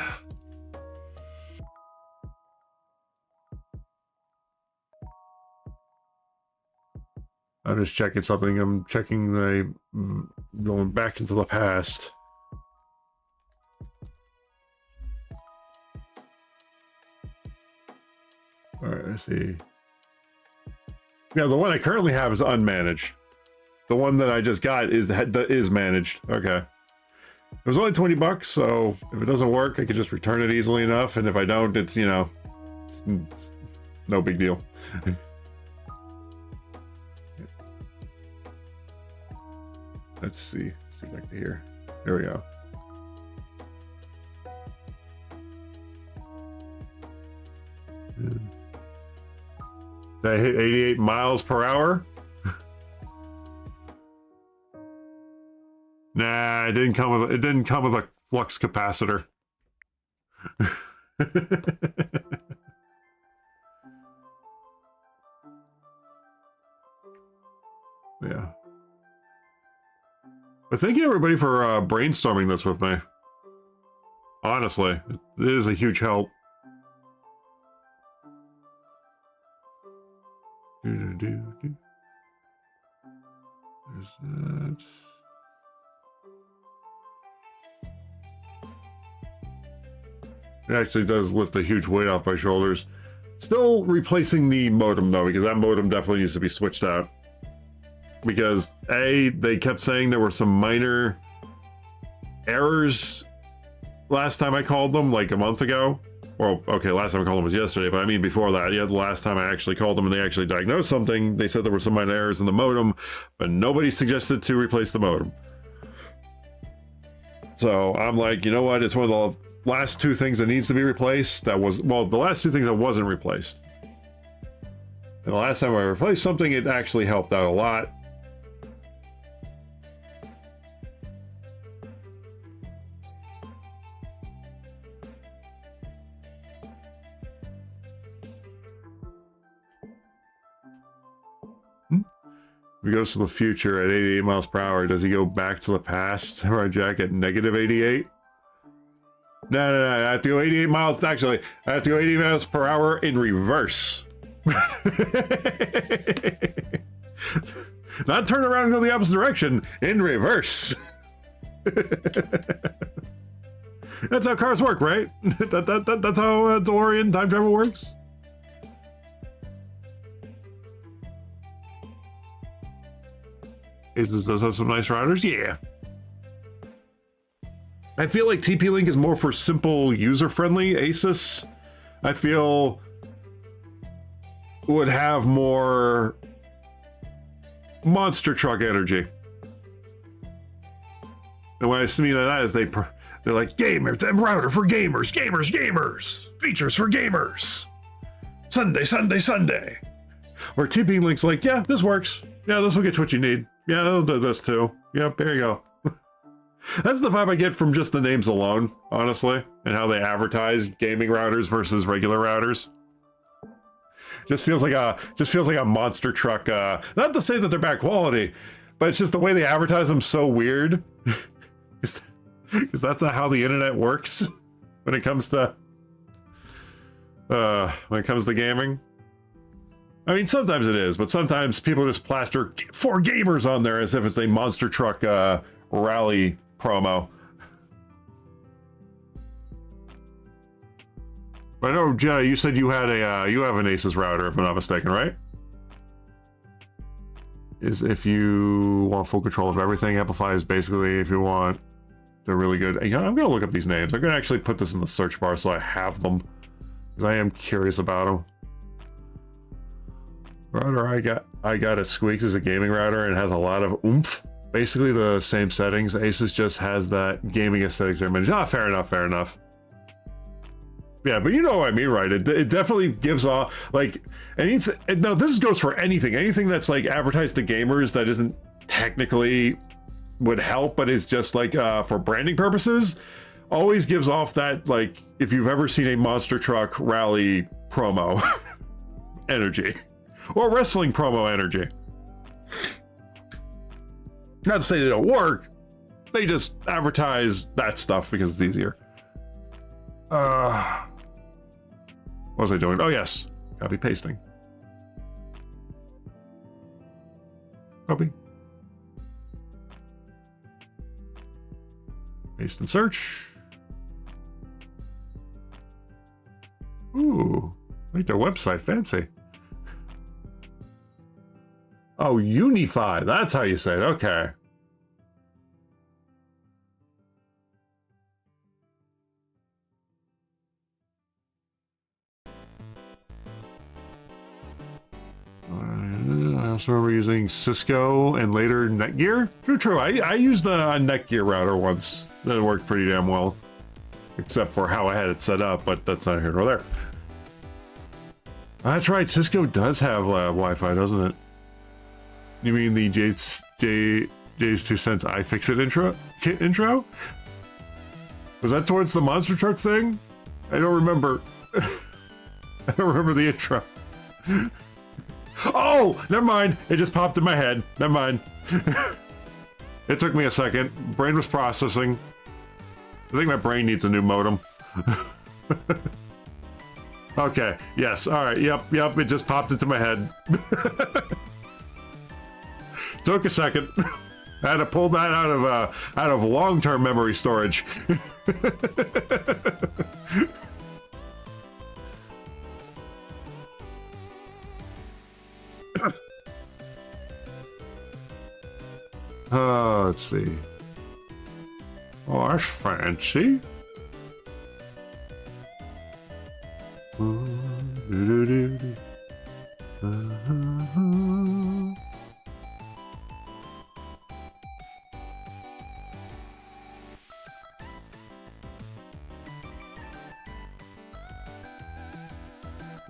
I'm just checking something. I'm checking going back into the past. All right, let's see. Yeah, the one I currently have is unmanaged. The one that I just got is managed. Okay. It was only $20, so if it doesn't work, I could just return it easily enough. And if I don't, it's, you know, it's no big deal. Let's see. Let's see back to here. There we go. Did I hit 88 miles per hour? Nah, it didn't come with a flux capacitor. Yeah. But thank you everybody for brainstorming this with me. Honestly, it is a huge help. There's that. It actually does lift a huge weight off my shoulders. Still replacing the modem though, because that modem definitely needs to be switched out. Because A, they kept saying there were some minor errors last time I called them, like a month ago. Well, okay, last time I called them was yesterday, but I mean before that, yeah, the last time I actually called them and they actually diagnosed something, they said there were some minor errors in the modem, but nobody suggested to replace the modem. So I'm like, you know what? It's one of the last two things that needs to be replaced. That was, well, the last two things that wasn't replaced. And the last time I replaced something, it actually helped out a lot. If he goes to the future at 88 miles per hour, does he go back to the past? Samurai Jack at negative 88? No. I have to go 88 miles. Actually, I have to go 80 miles per hour in reverse. Not turn around and go the opposite direction. In reverse. That's how cars work, right? That's how DeLorean time travel works. Asus does have some nice routers, yeah. I feel like TP-Link is more for simple, user-friendly. Asus, I feel, would have more monster truck energy. And what I mean by that is they're like, gamers, a router for gamers, features for gamers. Sunday. Or TP-Link's like, yeah, this works. Yeah, this will get you what you need. Yeah, that'll do this too. Yep, there you go. That's the vibe I get from just the names alone, honestly, and how they advertise gaming routers versus regular routers. Just feels like a monster truck. Not to say that they're bad quality, but it's just the way they advertise them so weird. Because that's not how the internet works when it comes to gaming. I mean, sometimes it is, but sometimes people just plaster for gamers on there as if it's a monster truck rally promo. But I know, Jenna, you said you had you have an Asus router, if I'm not mistaken, right? Is if you want full control of everything. Amplify is basically if you want the really good. You know, I'm gonna look up these names. I'm gonna actually put this in the search bar so I have them, because I am curious about them. Router I got at Squeaks is a gaming router and has a lot of oomph. Basically the same settings. Asus just has that gaming aesthetics there. Ah, fair enough. Yeah, but you know what I mean, right? It definitely gives off like anything. No, this goes for anything that's like advertised to gamers that isn't technically would help, but is just like for branding purposes. Always gives off that, like, if you've ever seen a monster truck rally promo energy. Or wrestling promo energy. Not to say they don't work, they just advertise that stuff because it's easier. What was I doing? Oh yes, copy pasting. Copy. Paste and search. Ooh, like their website, fancy. Oh, Unify. That's how you say it. Okay. I also remember using Cisco and later Netgear. True. I used a Netgear router once. That worked pretty damn well. Except for how I had it set up, but that's not here nor there. That's right. Cisco does have Wi-Fi, doesn't it? You mean the Jay's 2 cents iFixit intro? Was that towards the monster truck thing? I don't remember. I don't remember the intro. Oh, never mind. It just popped in my head. Never mind. It took me a second. Brain was processing. I think my brain needs a new modem. Okay. Yes. All right. Yep. It just popped into my head. Took a second. I had to pull that out of long-term memory storage. Let's see. Oh, that's fancy. They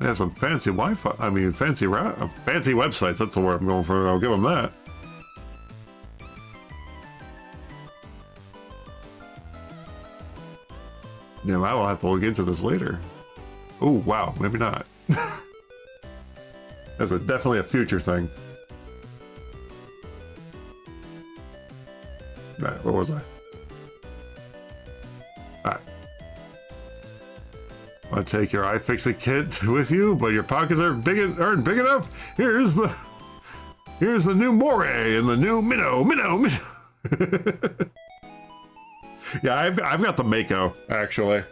have some fancy Wi-Fi. I mean, fancy websites. That's the word I'm going for. I'll give them that. Yeah, I will have to look into this later. Oh, wow. Maybe not. That's definitely a future thing. Alright, where was I? Alright. Want to take your iFixit kit with you, but your pockets aren't big enough? Here's the new Moray and the new Minnow. Yeah, I've got the Mako, actually.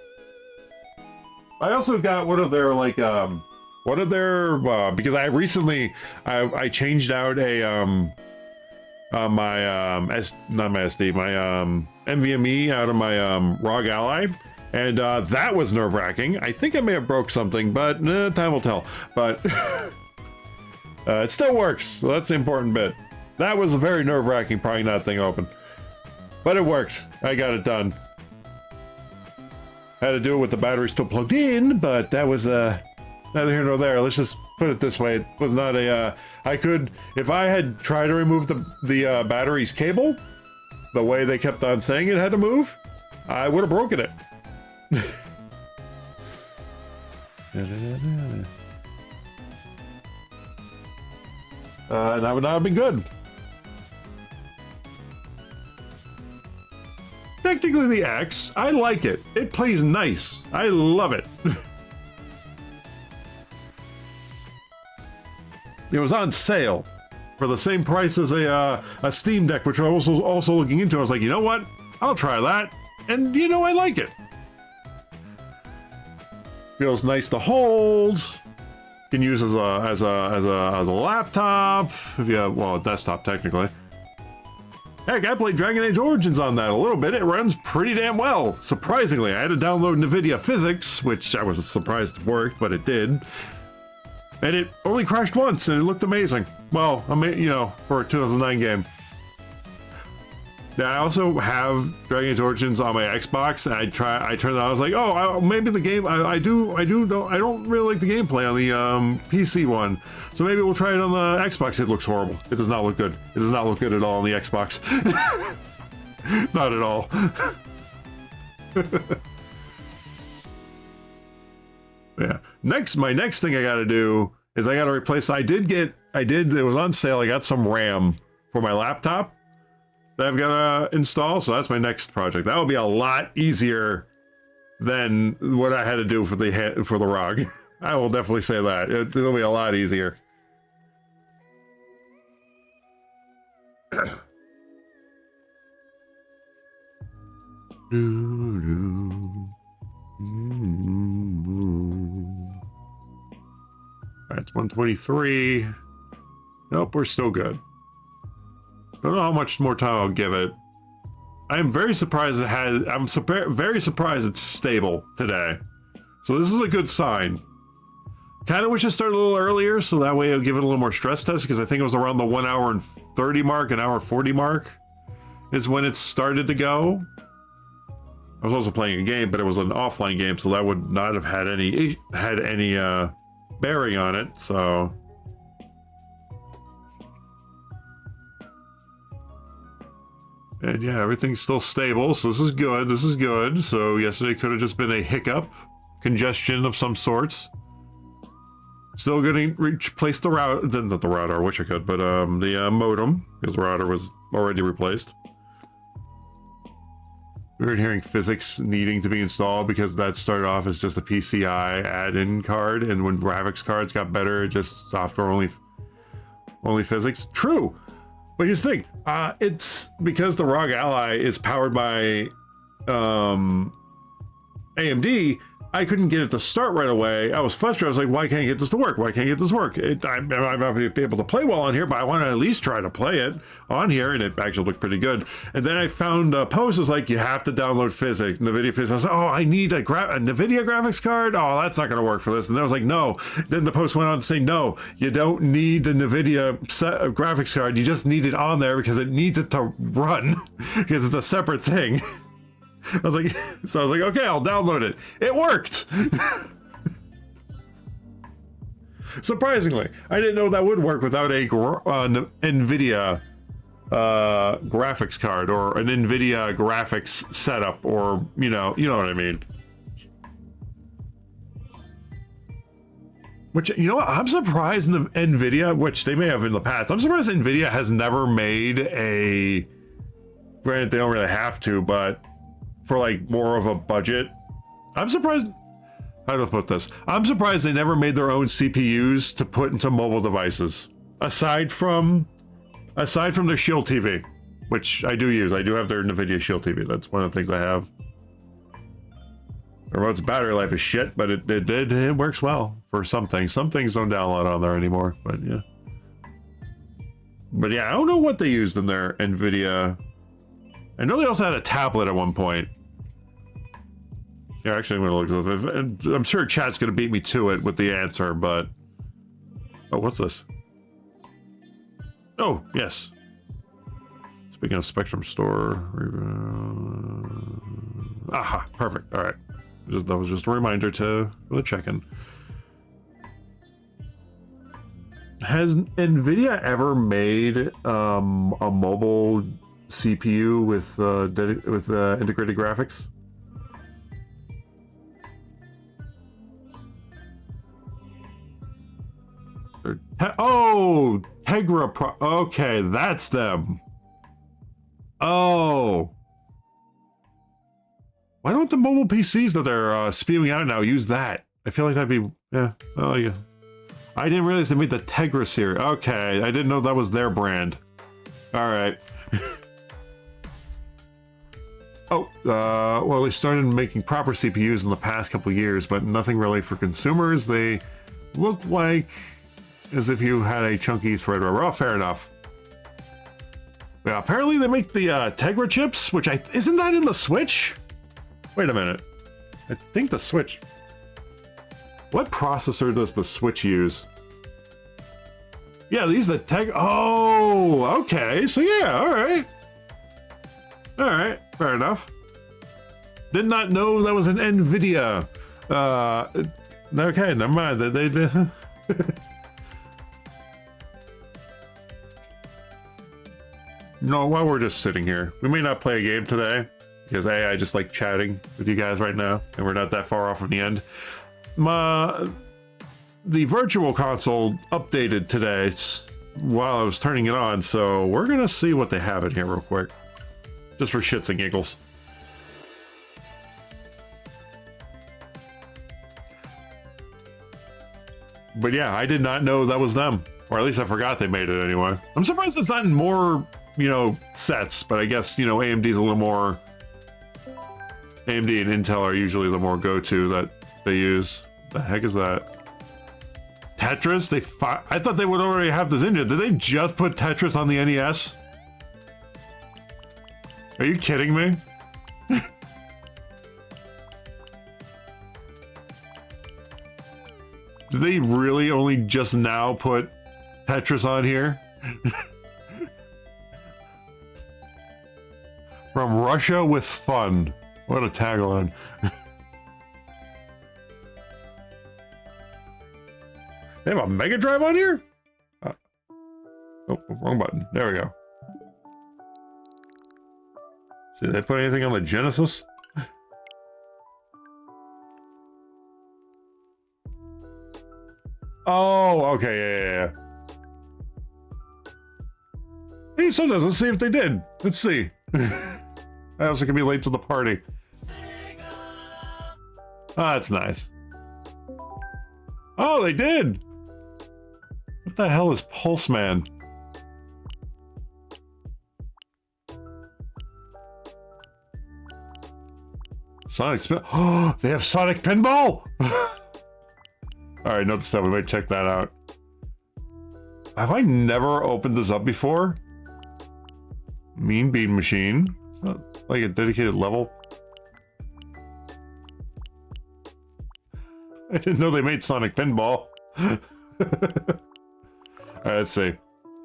I also got one of their, like, because I recently, I changed out a, my NVMe out of my, ROG Ally, and, that was nerve-wracking. I think I may have broke something, but, time will tell. But, it still works, so that's the important bit. That was very nerve-wracking, prying that thing open. But it worked. I got it done. Had to do it with the battery still plugged in, but that was neither here nor there. Let's just put it this way: it was not a. I could, if I had tried to remove the battery's cable, the way they kept on saying it had to move, I would have broken it. That would not have been good. Technically the X, I like it. It plays nice. I love it. It was on sale for the same price as a Steam Deck, which I was also looking into. I was like, you know what? I'll try that. And you know, I like it. Feels nice to hold. Can use as a laptop. If you have, well, a desktop technically. Heck, I played Dragon Age Origins on that a little bit. It runs pretty damn well. Surprisingly, I had to download NVIDIA Physics, which I was surprised worked, but it did. And it only crashed once, and it looked amazing. Well, I mean, you know, for a 2009 game. Yeah, I also have Dragon Age Origins on my Xbox, and I turned it on. I was like, oh, maybe the game. I don't really like the gameplay on the PC one, so maybe we'll try it on the Xbox. It looks horrible. It does not look good. It does not look good at all on the Xbox. Not at all. Yeah. My next thing I got to do is I got to replace. It was on sale. I got some RAM for my laptop that I've got to install, so that's my next project. That will be a lot easier than what I had to do for the ROG. I will definitely say that. It'll be a lot easier. That's 123. Nope, we're still good. Don't know how much more time I'll give it. I am very surprised very surprised it's stable today. So this is a good sign. Kind of wish I started a little earlier, so that way I'll give it a little more stress test, because I think it was around the 1 hour and 30 mark, 1 hour 40 mark is when it started to go. I was also playing a game, but it was an offline game, so that would not have had any bearing on it, so. And yeah, everything's still stable, so this is good. This is good. So yesterday could have just been a hiccup, congestion of some sorts. Still going to replace the router, not the router, I wish I could, but the modem, because the router was already replaced. We were hearing physics needing to be installed because that started off as just a PCI add-in card, and when graphics cards got better, just software only physics. True. But here's the thing, it's because the ROG Ally is powered by AMD, I couldn't get it to start right away. I was frustrated. I was like, why can't I get this to work? Why can't I get this to work? I'm not be able to play well on here, but I want to at least try to play it on here, and it actually looked pretty good. And then I found a post that was like, you have to download physics, NVIDIA physics. I was like, oh, I need a NVIDIA graphics card? Oh, that's not going to work for this. And then I was like, no. Then the post went on to say, no, you don't need the NVIDIA graphics card. You just need it on there because it needs it to run because it's a separate thing. I was like, okay, I'll download it. It worked. Surprisingly, I didn't know that would work without a NVIDIA graphics card or an NVIDIA graphics setup, or you know what I mean. Which, you know what, I'm surprised NVIDIA, which they may have in the past, I'm surprised NVIDIA has never made a, granted they don't really have to, but for like more of a budget. I'm surprised, how do I put this? I'm surprised they never made their own CPUs to put into mobile devices. Aside from their Shield TV, which I do use. I do have their NVIDIA Shield TV. That's one of the things I have. The remote's battery life is shit, but it works well for some things. Some things don't download on there anymore, but yeah. But yeah, I don't know what they used in their NVIDIA. I know they also had a tablet at one point. Yeah, actually, I'm going to look at it. I'm sure chat's going to beat me to it with the answer, but... Oh, what's this? Oh, yes. Speaking of Spectrum Store... Aha, perfect. All right. That was just a reminder to check in. Has NVIDIA ever made a mobile CPU with integrated graphics? Oh, Tegra Pro. Okay, that's them. Oh. Why don't the mobile PCs that they're spewing out now use that? I feel like that'd be, yeah. Oh, yeah. I didn't realize they made the Tegra series. Okay, I didn't know that was their brand. All right. Well, they started making proper CPUs in the past couple years, but nothing really for consumers. They look like as if you had a chunky Threadripper. Well, fair enough. Yeah, apparently they make the Tegra chips, which isn't that in the Switch? Wait a minute. I think the Switch... What processor does the Switch use? Yeah, these are the Tegra... Oh, okay. So yeah, alright. Alright, fair enough. Did not know that was an NVIDIA. Okay, never mind. They No, while we're just sitting here, we may not play a game today, because I just like chatting with you guys right now, and we're not that far off from the end. The Virtual Console updated today while I was turning it on, so we're gonna see what they have in here real quick. Just for shits and giggles. But yeah, I did not know that was them. Or at least I forgot they made it anyway. I'm surprised it's not in more, sets, but I guess, AMD's a little more... AMD and Intel are usually the more go-to that they use. The heck is that? Tetris? I thought they would already have this in here. Did they just put Tetris on the NES? Are you kidding me? Did they really only just now put Tetris on here? From Russia with fun. What a tagline. They have a Mega Drive on here? Oh, wrong button. There we go. See, did they put anything on the Genesis? Oh, okay, yeah. Hey, sometimes let's see if they did. Let's see. I also can be late to the party. Oh, that's nice. Oh, they did. What the hell is Pulse Man? Sonic Spin. Oh, they have Sonic Pinball. All right, note to self, we might check that out. Have I never opened this up before? Mean Bean Machine. It's not like a dedicated level. I didn't know they made Sonic Pinball. All right, let's see.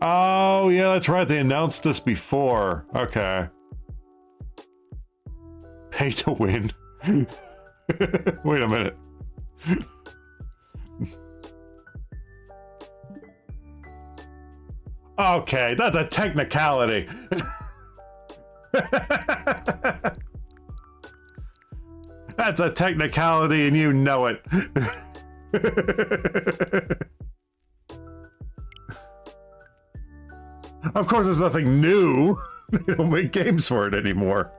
Oh, yeah, that's right. They announced this before. Okay. Pay to win. Wait a minute. Okay, that's a technicality. That's a technicality and you know it. Of course, there's nothing new. They don't make games for it anymore.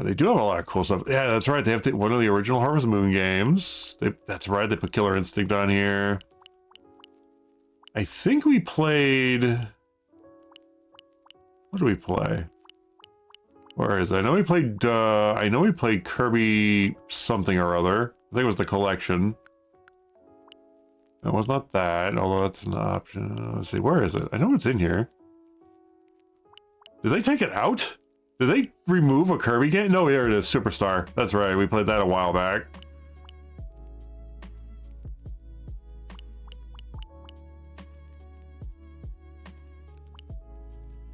They do have a lot of cool stuff. Yeah, that's right. They have one of the original Harvest Moon games. That's right. They put Killer Instinct on here. I think we played... What did we play? Where is it? I know we played Kirby something or other. I think it was the collection. It was not that, although that's an option. Let's see, where is it? I know it's in here. Did they take it out? Did they remove a Kirby game? No, here it is, Superstar. That's right, we played that a while back.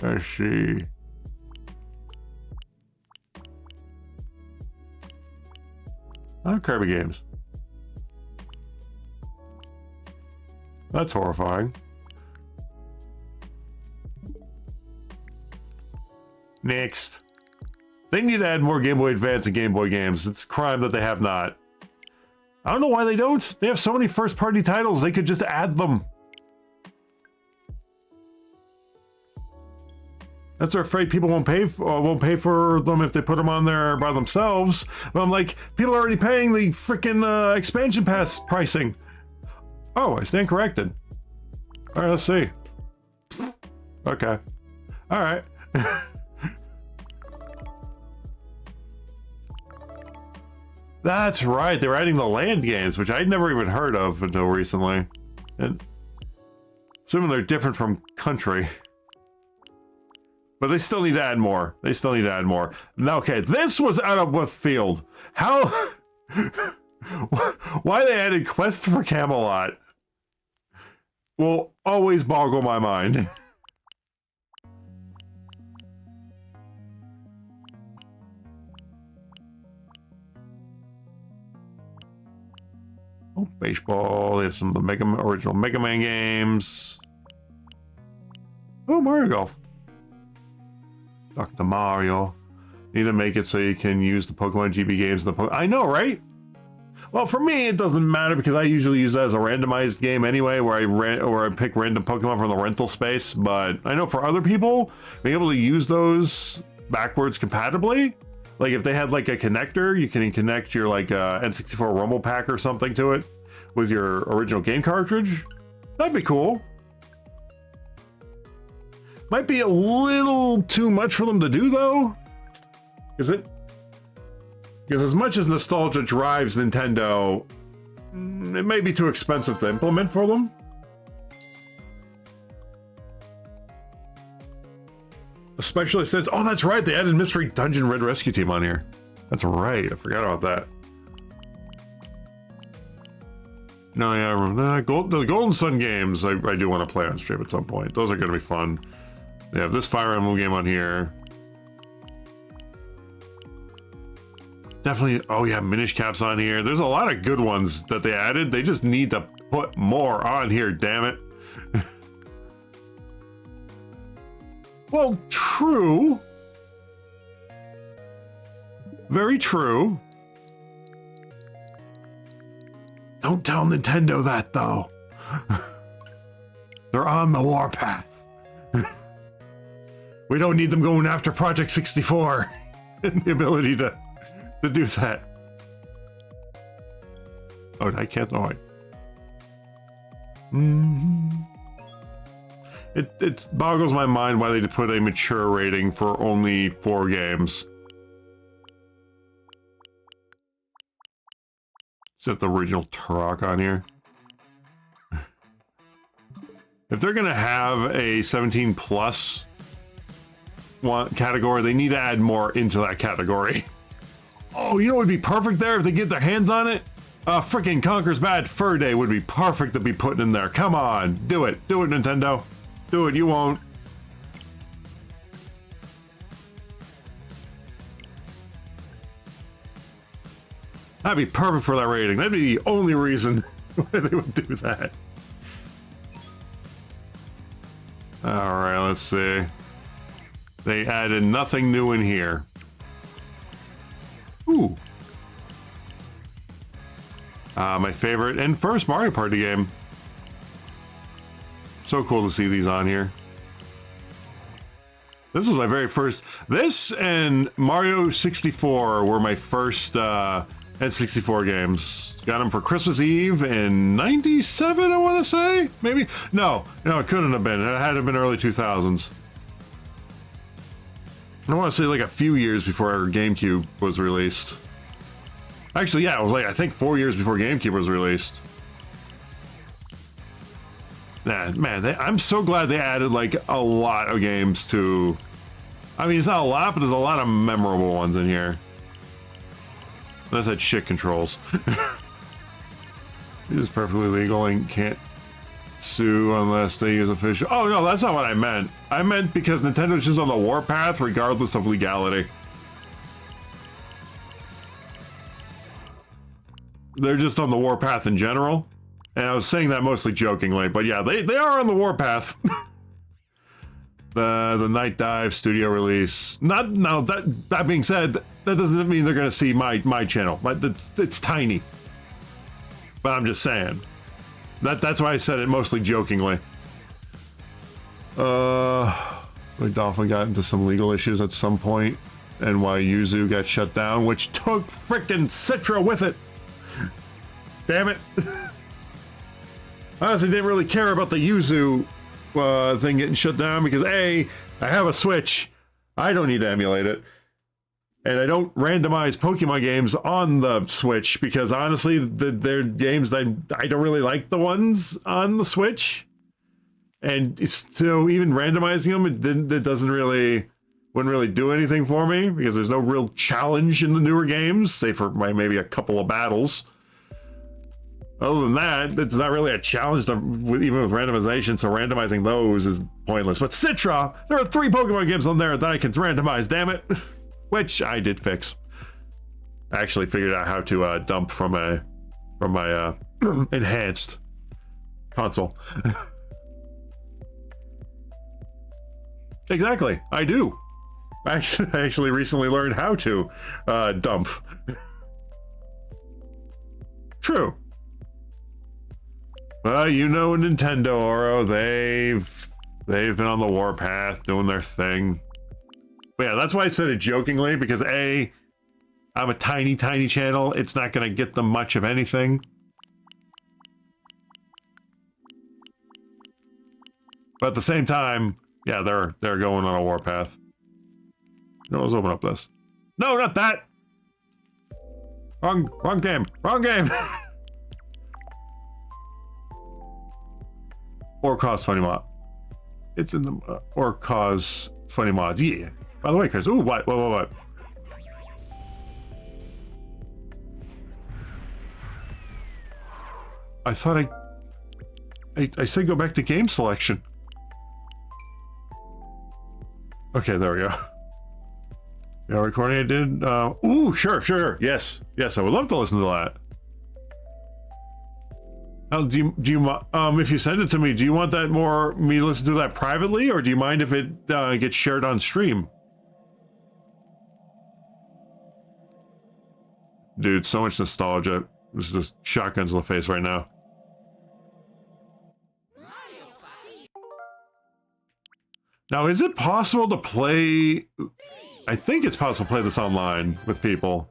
Let's see. Oh, Kirby games. That's horrifying. Next. They need to add more Game Boy Advance and Game Boy games. It's a crime that they have not. I don't know why they don't. They have so many first-party titles, they could just add them. That's they're afraid people won't pay for them if they put them on there by themselves. But I'm like, people are already paying the freaking expansion pass pricing. Oh, I stand corrected. All right, let's see. Okay. All right. That's right. They're adding the land games, which I'd never even heard of until recently. And assuming they're different from country. But they still need to add more. They still need to add more. Now, okay, this was out of left field. How? Why they added Quest for Camelot will always boggle my mind. Oh, baseball. They have some of the original Mega Man games. Oh, Mario Golf. Dr. Mario. Need to make it so you can use the Pokemon GB games. I know, right? Well, for me, it doesn't matter because I usually use that as a randomized game anyway, where I pick random Pokemon from the rental space. But I know for other people, being able to use those backwards compatibly, like if they had like a connector, you can connect your like N64 Rumble Pack or something to it with your original game cartridge. That'd be cool. Might be a little too much for them to do though. Is it? Because as much as nostalgia drives Nintendo, it may be too expensive to implement for them. Especially since, oh, that's right, they added Mystery Dungeon Red Rescue Team on here. That's right, I forgot about that. No, yeah, I remember the Golden Sun games I do want to play on stream at some point. Those are going to be fun. They have this Fire Emblem game on here. Definitely, oh yeah, Minish Cap's on here. There's a lot of good ones that they added. They just need to put more on here, damn it. Well, true. Very true. Don't tell Nintendo that, though. They're on the warpath. We don't need them going after Project 64 and the ability to do that. Oh, I can't. Oh, It boggles my mind why they put a mature rating for only 4 games. Is that the original Turok on here? If they're gonna have a 17 plus one category, they need to add more into that category. Oh, you know what would be perfect there if they get their hands on it? Freaking Conker's Bad Fur Day would be perfect to be putting in there. Come on, do it. Do it, Nintendo. Do it, you won't. That'd be perfect for that rating. That'd be the only reason why they would do that. Alright, let's see. They added nothing new in here. Ooh. My favorite and first Mario Party game. So cool to see these on here. This was my very first. This and Mario 64 were my first N64 games. Got them for Christmas Eve in '97, I want to say? Maybe? No, it couldn't have been. It had to have been early 2000s. I want to say like a few years before our GameCube was released. Actually, yeah, it was like, I think 4 years before GameCube was released. Nah, man, I'm so glad they added like a lot of games to... I mean, it's not a lot, but there's a lot of memorable ones in here. Unless that shit controls. This is perfectly legal and can't sue unless they use official... Oh, no, that's not what I meant. I meant because Nintendo's just on the warpath regardless of legality. They're just on the warpath in general. And I was saying that mostly jokingly, but yeah, they are on the warpath. The Night Dive studio release. That being said, that doesn't mean they're gonna see my channel. It's tiny. But I'm just saying. That's why I said it mostly jokingly. My Dolphin got into some legal issues at some point, and why Yuzu got shut down, which took frickin' Citra with it. Damn it. I honestly didn't really care about the Yuzu thing getting shut down because A, I have a Switch. I don't need to emulate it. And I don't randomize Pokemon games on the Switch because honestly, they're games I don't really like the ones on the Switch. And so even randomizing them, it wouldn't really do anything for me because there's no real challenge in the newer games, say for maybe a couple of battles. Other than that, it's not really a challenge even with randomization, so randomizing those is pointless. But Citra, there are 3 Pokemon games on there that I can randomize, damn it. Which I did fix. I actually figured out how to dump from my enhanced console. Exactly, I do. I actually recently learned how to dump. True. Well, you know Nintendo, Oro, they've been on the warpath doing their thing. But yeah, that's why I said it jokingly, because A, I'm a tiny channel. It's not going to get them much of anything. But at the same time, yeah, they're going on a warpath. No, let's open up this. No, not that! Wrong game! Wrong game! Or cause funny mod. It's in the or cause funny mods. Yeah. By the way, Chris. Ooh, what? I thought I said go back to game selection. Okay, there we go. Yeah, recording I did. Ooh, sure. Yes, I would love to listen to that. Do you if you send it to me, do you want that me to listen to that privately, or do you mind if it gets shared on stream? Dude, so much nostalgia. This is just shotguns to the face right now. Now, is it possible to play... I think it's possible to play this online with people.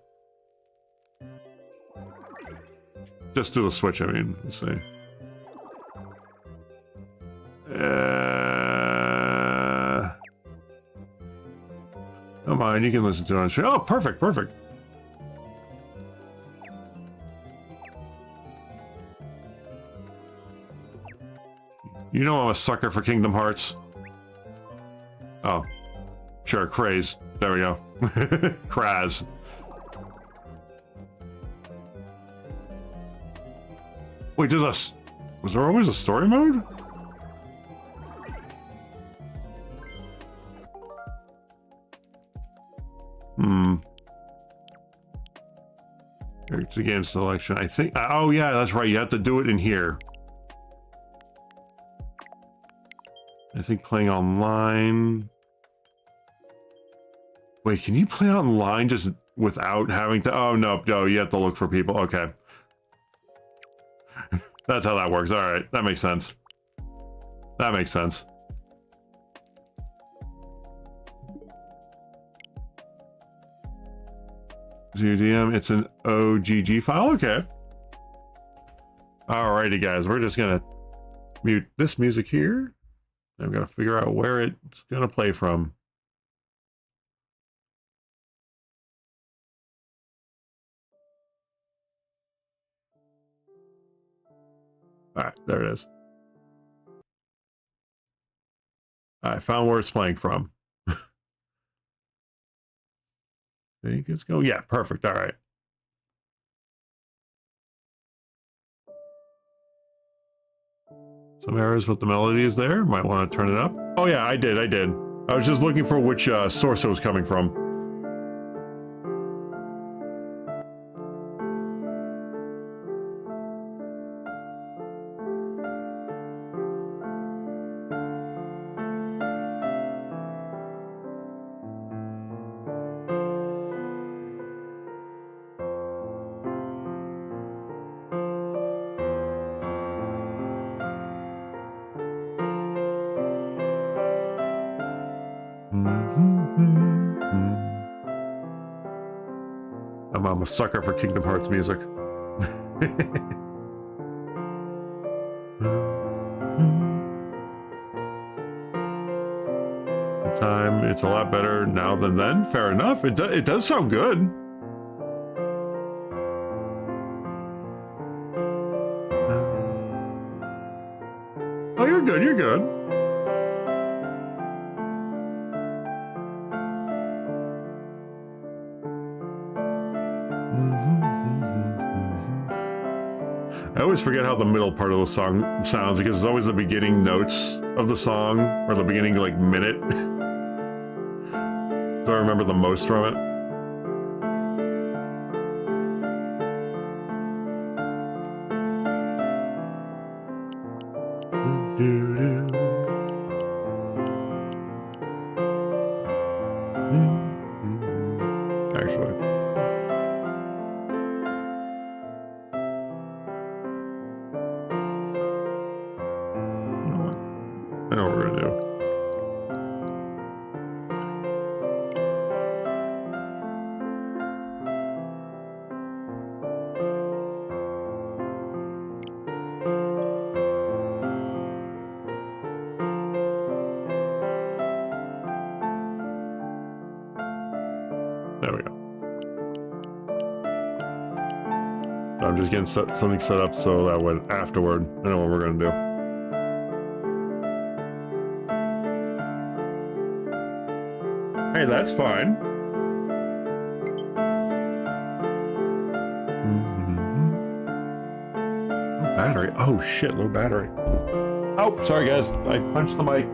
Just do the Switch, I mean. Let's see. Don't mind, you can listen to it on stream. Oh, perfect, perfect. You know I'm a sucker for Kingdom Hearts. Oh, sure, Craze. There we go. Kraz. Wait, was there always a story mode? Here's the game selection. I think. Oh yeah, that's right. You have to do it in here. I think playing online. Wait, can you play online just without having to? Oh no, you have to look for people. Okay, that's how that works. All right, that makes sense. That makes sense. ZDM, it's an OGG file. Okay. Alrighty, guys, we're just gonna mute this music here. I'm gonna figure out where it's gonna play from. All right, there it is. I found where it's playing from. I think it's going. Yeah, perfect. All right. Some errors with the melody is there. Might want to turn it up. Oh yeah, I did. I was just looking for which source it was coming from. I'm a sucker for Kingdom Hearts music. Time, it's a lot better now than then. Fair enough. It does sound good. Oh, you're good. You're good. I always forget how the middle part of the song sounds because it's always the beginning notes of the song or the beginning like minute. So I remember the most from it. Actually. I know what we're gonna do. There we go. I'm just getting something set up so that when afterward, I know what we're gonna do. Hey, that's fine. Low battery. Oh shit, low battery. Oh, sorry guys, I punched the mic.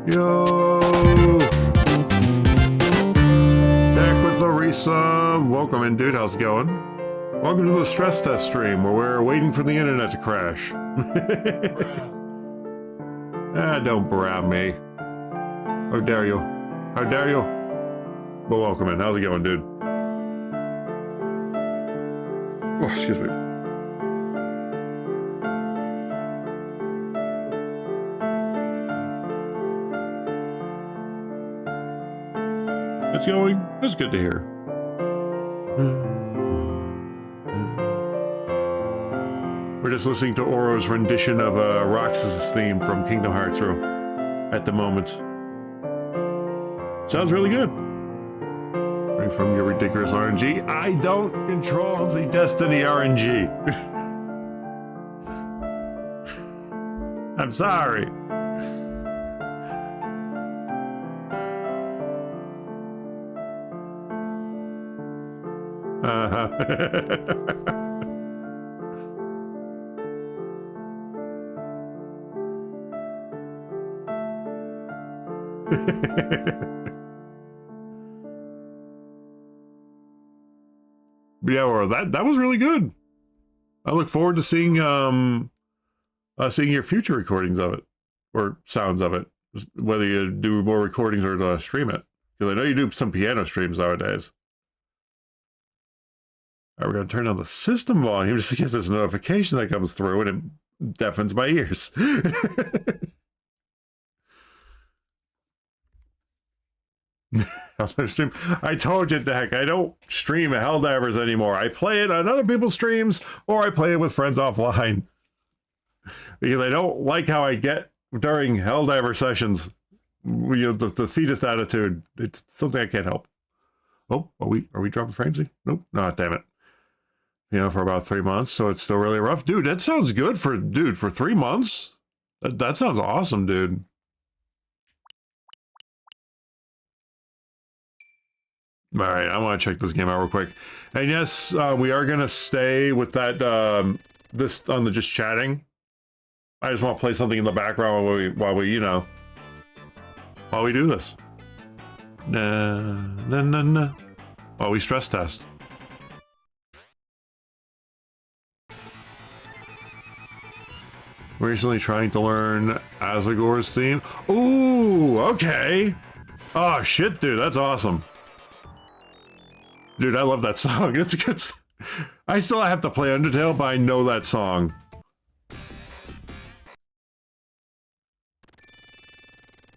Yo! Back with Larissa. Welcome in, dude. How's it going? Welcome to the stress test stream where we're waiting for the internet to crash. Don't brab me. How dare you? How dare you? Well, welcome in. How's it going, dude? Oh, excuse me. that's going. That's good to hear. We're just listening to Oro's rendition of Roxas' theme from Kingdom Hearts at the moment. Sounds really good. Right from your ridiculous RNG. I don't control the Destiny RNG. I'm sorry. Yeah, well, that was really good. I look forward to seeing your future recordings of it, or sounds of it, whether you do more recordings or stream it. Because I know you do some piano streams nowadays. All right, we're going to turn on the system volume just in case there's a notification that comes through and it deafens my ears. I told you, the heck, I don't stream Helldivers anymore. I play it on other people's streams, or I play it with friends offline. Because I don't like how I get during Helldiver sessions. You know, the fetus attitude. It's something I can't help. Oh, are we dropping framesy? Nope. No, damn it. You know, for about 3 months, so it's still really rough. Dude, that sounds good for 3 months. That sounds awesome, dude. All right, I want to check this game out real quick. And yes, we are going to stay with that, this on the just chatting. I just want to play something in the background while we, you know, while we do this. While we stress test. Recently trying to learn Azagor's theme. Ooh, okay. Oh, shit, dude, that's awesome. Dude, I love that song. It's a good I still have to play Undertale, but I know that song.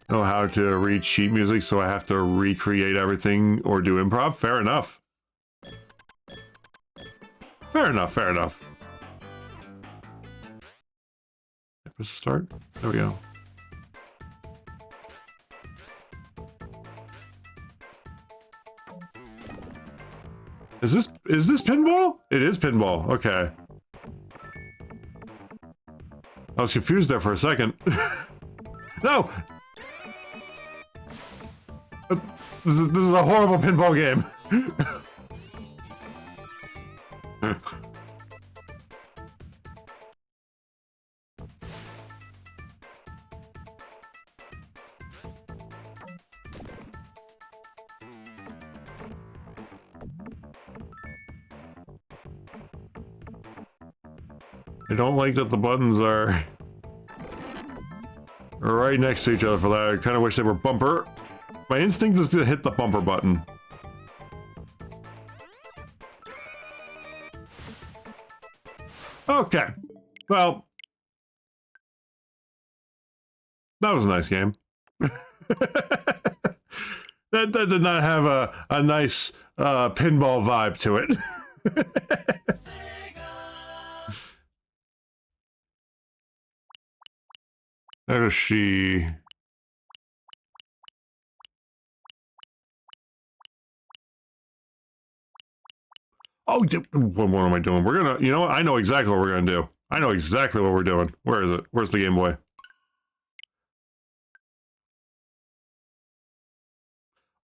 Know how to read sheet music, so I have to recreate everything or do improv? Fair enough. Fair enough, fair enough. Press start. There we go. Is this pinball? It is pinball. Okay. I was confused there for a second. No! This is a horrible pinball game. I don't like that the buttons are right next to each other for that. I kind of wish they were bumper. My instinct is to hit the bumper button. Okay. Well, that was a nice game. That did not have a nice pinball vibe to it. How does she... Oh, what am I doing? We're gonna... You know what? I know exactly what we're gonna do. I know exactly what we're doing. Where is it? Where's the Game Boy?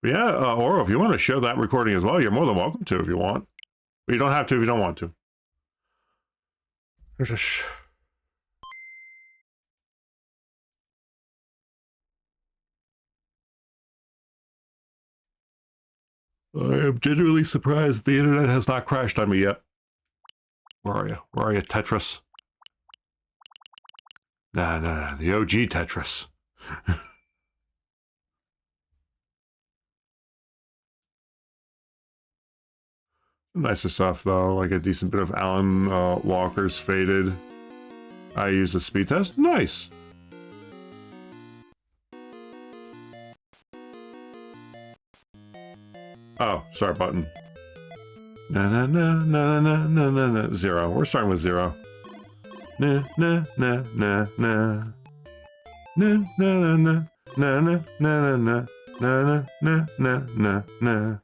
Yeah, Oro, if you want to show that recording as well, you're more than welcome to if you want. But you don't have to if you don't want to. There's a... I am genuinely surprised the internet has not crashed on me yet. Where are you? Where are you, Tetris? Nah, the OG Tetris. Nicer stuff, though, like a decent bit of Alan Walker's Faded. I used the speed test. Nice. start button. Na na na na na na na na. 0. We're starting with 0. Na na na na na. Na na na na na na na na na na na na na.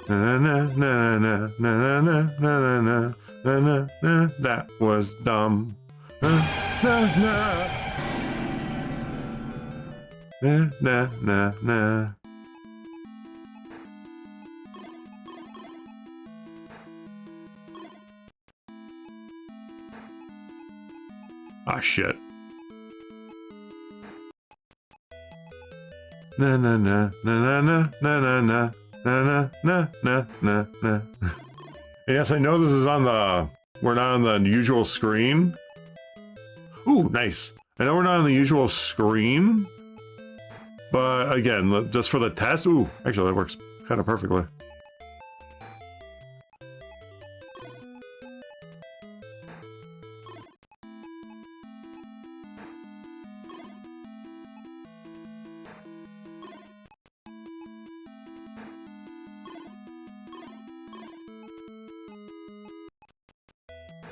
Na na na na na na na na na na na. That was dumb. Na na na na na na. Ah, shit. Na na na na na na na na na na na na na. Yes, I know this is on the... We're not on the usual screen. Ooh, nice. I know we're not on the usual screen. But again, just for the test... Ooh, actually that works kind of perfectly.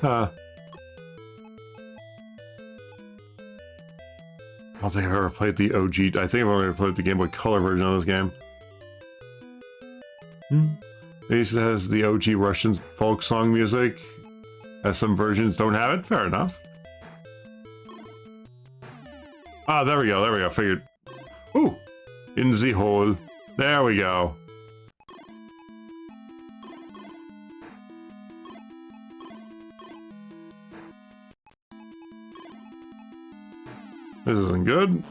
I don't think I've ever played the OG. I think I've only ever played the Game Boy Color version of this game. At least it has the OG Russian folk song music. As some versions don't have it. Fair enough. Ah, there we go. There we go. Figured. Ooh, in the hole. There we go. This isn't good.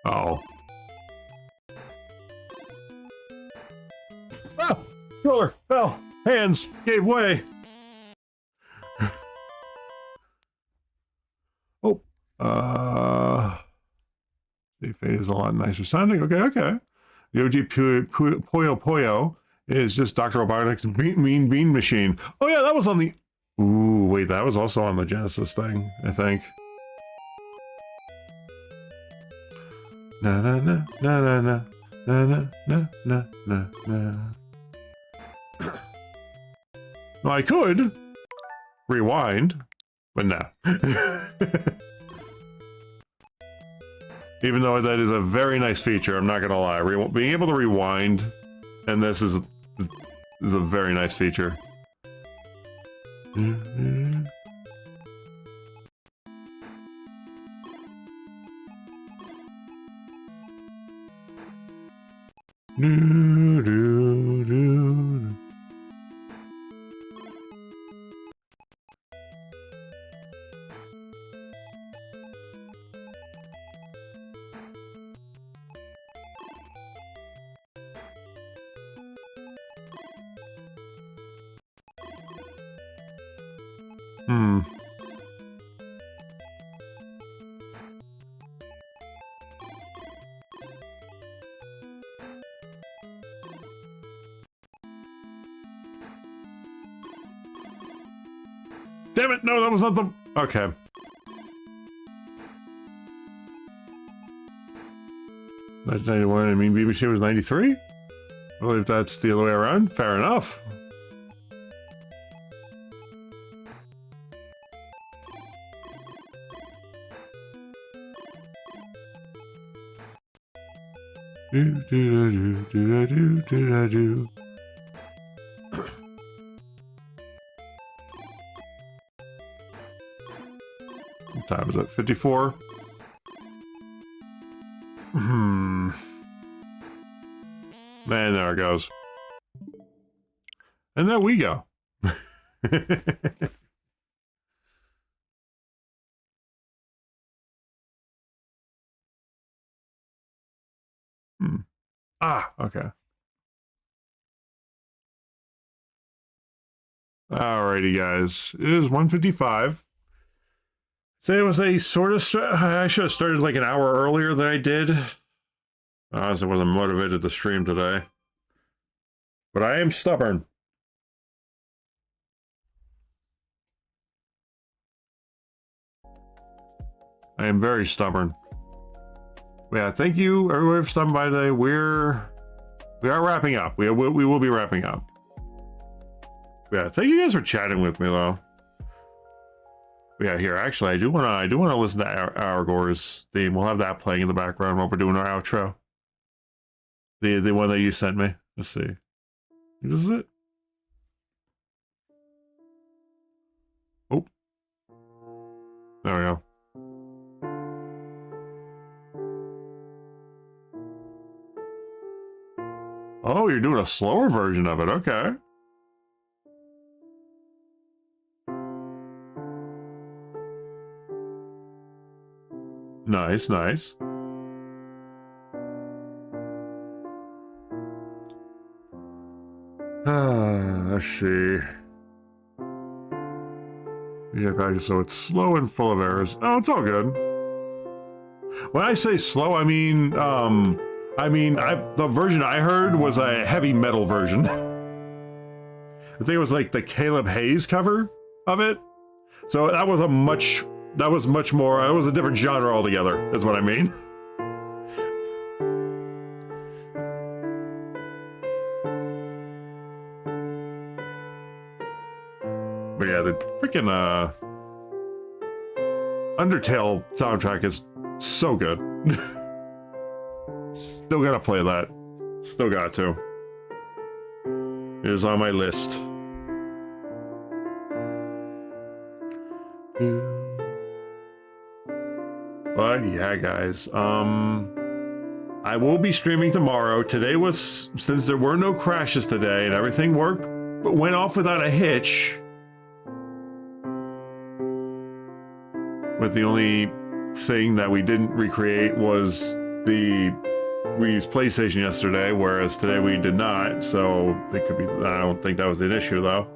Oh. Oh! Controller fell. Hands gave way. Oh. The fade is a lot nicer sounding. Okay, okay. The OG Puyo Puyo is just Dr. Robotnik's Mean Bean Machine. Oh yeah, that was on the... Ooh, wait, that was also on the Genesis thing, I think. Na na na na na na na na na na na. Well, I could rewind, but no. Even though that is a very nice feature, I'm not gonna lie. Being able to rewind, and this is a very nice feature. Damn it! No, that was not the... Okay. That's 91, I mean BBC was 93? I believe that's the other way around. Fair enough. Do. What time is it? 54? Man, there it goes. And there we go. Ah, okay. Alrighty, guys. It is 1:55. Say it was a sort of, I should have started like an hour earlier than I did. Honestly, I wasn't motivated to stream today. But I am stubborn. I am very stubborn. Yeah, thank you everyone for stopping by today. We are wrapping up. We will be wrapping up. Yeah, thank you guys for chatting with me though. Yeah, here actually I do want to listen to Aragor's theme. We'll have that playing in the background while we're doing our outro. The one that you sent me. Let's see. This is it. Oh. There we go. Oh, you're doing a slower version of it. Okay. Nice, nice. Let's see. Yeah, guys, so it's slow and full of errors. Oh, it's all good. When I say slow, I mean, the version I heard was a heavy metal version. I think it was like the Caleb Hayes cover of it. So that was much more, it was a different genre altogether, is what I mean. But yeah, the freaking Undertale soundtrack is so good. Still gotta play that. Still got to. It is on my list. But yeah, guys, I will be streaming tomorrow. Today was, since there were no crashes today and everything went off without a hitch. With the only thing that we didn't recreate was we used PlayStation yesterday, whereas today we did not, so it could be, I don't think that was an issue though.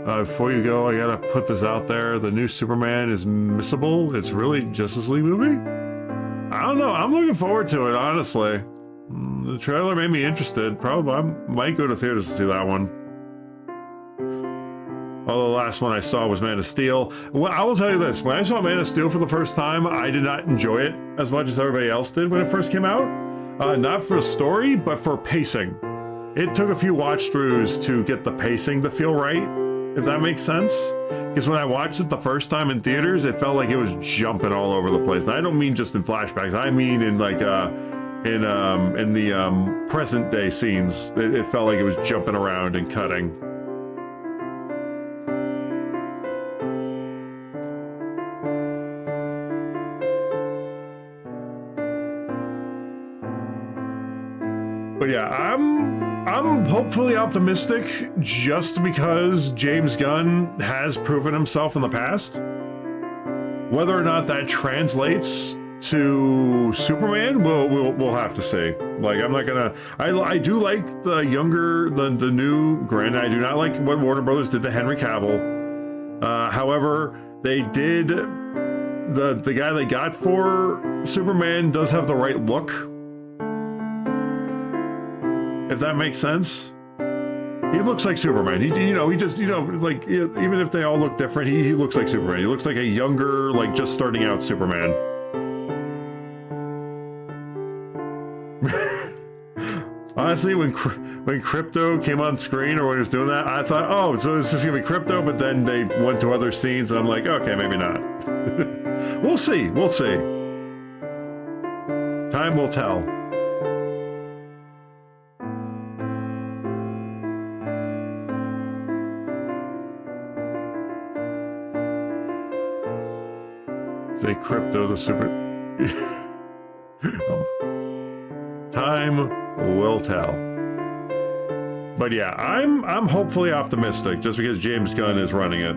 Before you go, I gotta put this out there. The new Superman is missable. It's really Justice League movie? I don't know. I'm looking forward to it, honestly. The trailer made me interested. Probably I might go to theaters to see that one. Although the last one I saw was Man of Steel. Well, I will tell you this. When I saw Man of Steel for the first time, I did not enjoy it as much as everybody else did when it first came out. Not for the story, but for pacing. It took a few watch-throughs to get the pacing to feel right, if that makes sense. Because when I watched it the first time in theaters, it felt like it was jumping all over the place. And I don't mean just in flashbacks. I mean in like in the present day scenes. It felt like it was jumping around and cutting. But yeah, I'm hopefully optimistic just because James Gunn has proven himself in the past. Whether or not that translates to Superman, we'll have to see. Like, I'm not gonna. I do like the new. Granted, I do not like what Warner Brothers did to Henry Cavill. However, they did the guy they got for Superman does have the right look. If that makes sense. He looks like Superman. He just, like, even if they all look different, he looks like Superman. He looks like a younger, like, just starting out Superman. Honestly, when Crypto came on screen or when he was doing that, I thought, oh, so this is gonna be Crypto, but then they went to other scenes, and I'm like, okay, maybe not. We'll see. We'll see. Time will tell. Say Crypto the super. Time will tell. But yeah, I'm hopefully optimistic just because James Gunn is running it.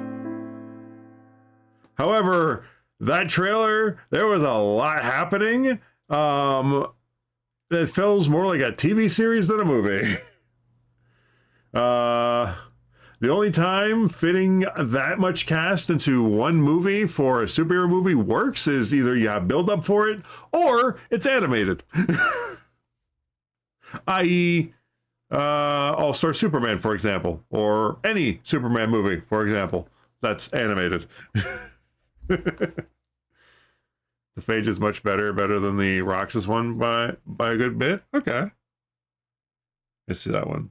However, that trailer, there was a lot happening. It feels more like a TV series than a movie. The The only time fitting that much cast into one movie for a superhero movie works is either you have build up for it or it's animated. I.e., All-Star Superman, for example, or any Superman movie, for example, that's animated. The Phage is much better than the Roxas one by a good bit. Okay, let's see that one.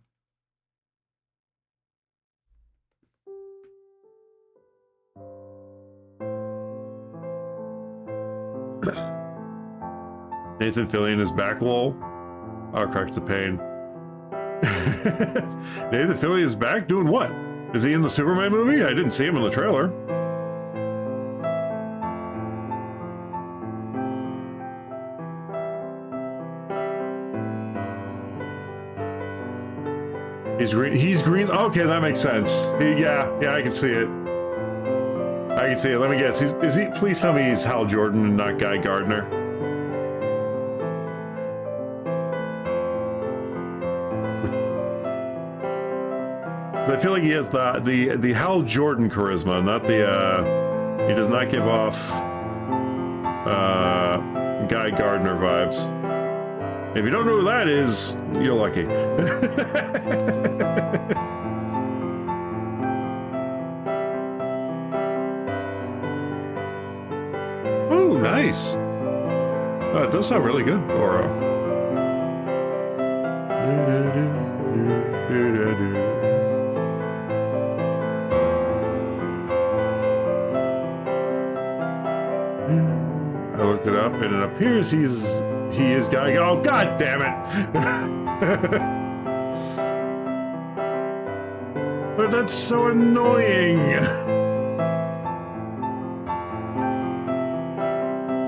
Nathan Fillion is back, lol. Oh, corrects the pain. Nathan Fillion is back doing what? Is he in the Superman movie? I didn't see him in the trailer. He's green. He's green. Okay, that makes sense. Yeah, I can see it. I can see it. Let me guess. Is he? Please tell me he's Hal Jordan and not Guy Gardner. I feel like he has the Hal Jordan charisma, not the he does not give off Guy Gardner vibes. If you don't know who that is, you're lucky. Oh, nice. Oh, it does sound really good, Oro. I looked it up, and it appears he is Guy. Oh, god damn it! But that's so annoying.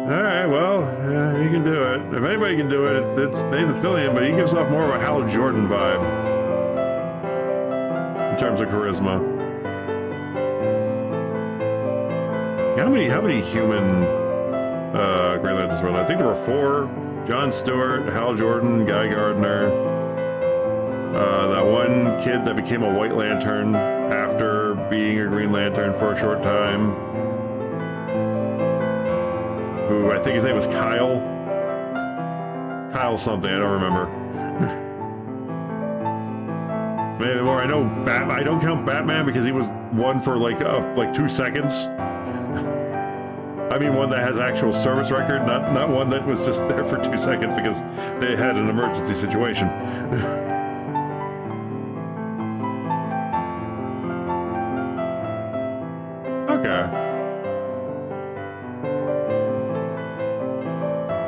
All right, well, you can do it. If anybody can do it, it's Nathan Fillion, but he gives off more of a Hal Jordan vibe in terms of charisma. How many human Green Lanterns were there? I think there were 4. Jon Stewart, Hal Jordan, Guy Gardner. That one kid that became a White Lantern after being a Green Lantern for a short time. Who, I think his name was Kyle. Kyle something, I don't remember. Maybe more. I know Batman. I don't count Batman because he was one for like 2 seconds. I mean one that has actual service record, not one that was just there for 2 seconds because they had an emergency situation. Okay.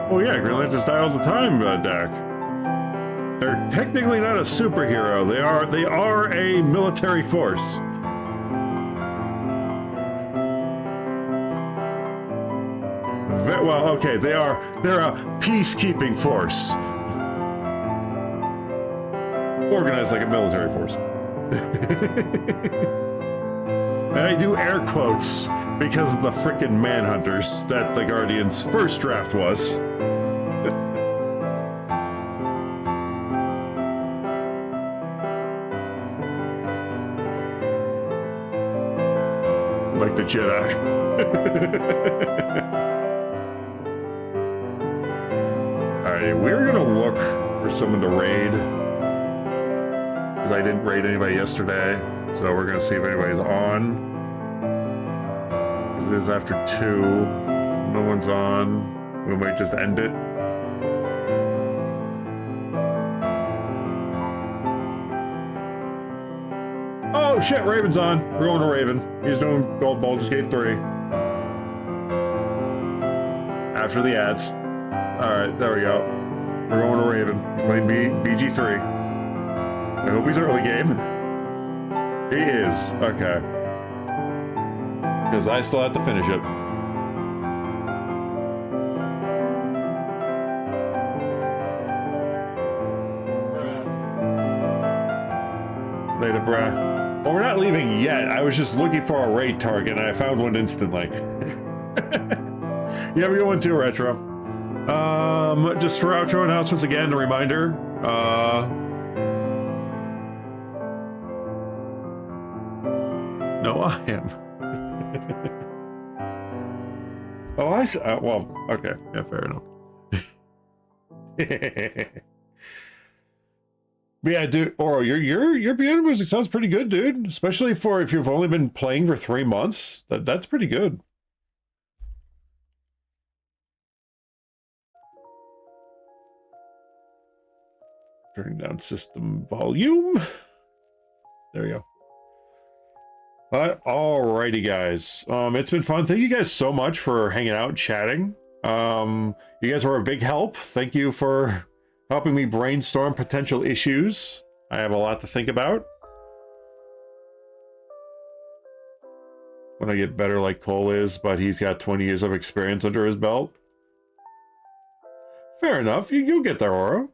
Oh yeah, Green Lanterns die all the time, Dak. They're technically not a superhero. They are a military force. Well, okay, they're a peacekeeping force. Organized like a military force. And I do air quotes because of the frickin' Manhunters that the Guardians' first draft was. Like the Jedi. Alright, we're gonna look for someone to raid. Because I didn't raid anybody yesterday. So we're gonna see if anybody's on. It is after 2. No one's on. We might just end it. Oh shit, Raven's on. We're going to Raven. He's doing Gold Baldur's Gate 3. After the ads. Alright, there we go. We're going to Raven. He's playing BG3. I hope he's early game. He is. Okay. Because I still have to finish it. Later, bruh. Well, we're not leaving yet. I was just looking for a raid target, and I found one instantly. You have a good one too, Retro. Just for outro announcements again, a reminder. No, I am. Oh, I see. Well, okay. Yeah, fair enough. But yeah, dude, Oro, your piano music sounds pretty good, dude. Especially for if you've only been playing for 3 months. That's pretty good. Turning down system volume. There we go. But alrighty, guys. It's been fun. Thank you guys so much for hanging out and chatting. You guys were a big help. Thank you for helping me brainstorm potential issues. I have a lot to think about. When I get better like Cole is, but he's got 20 years of experience under his belt. Fair enough. You'll get there, Oro.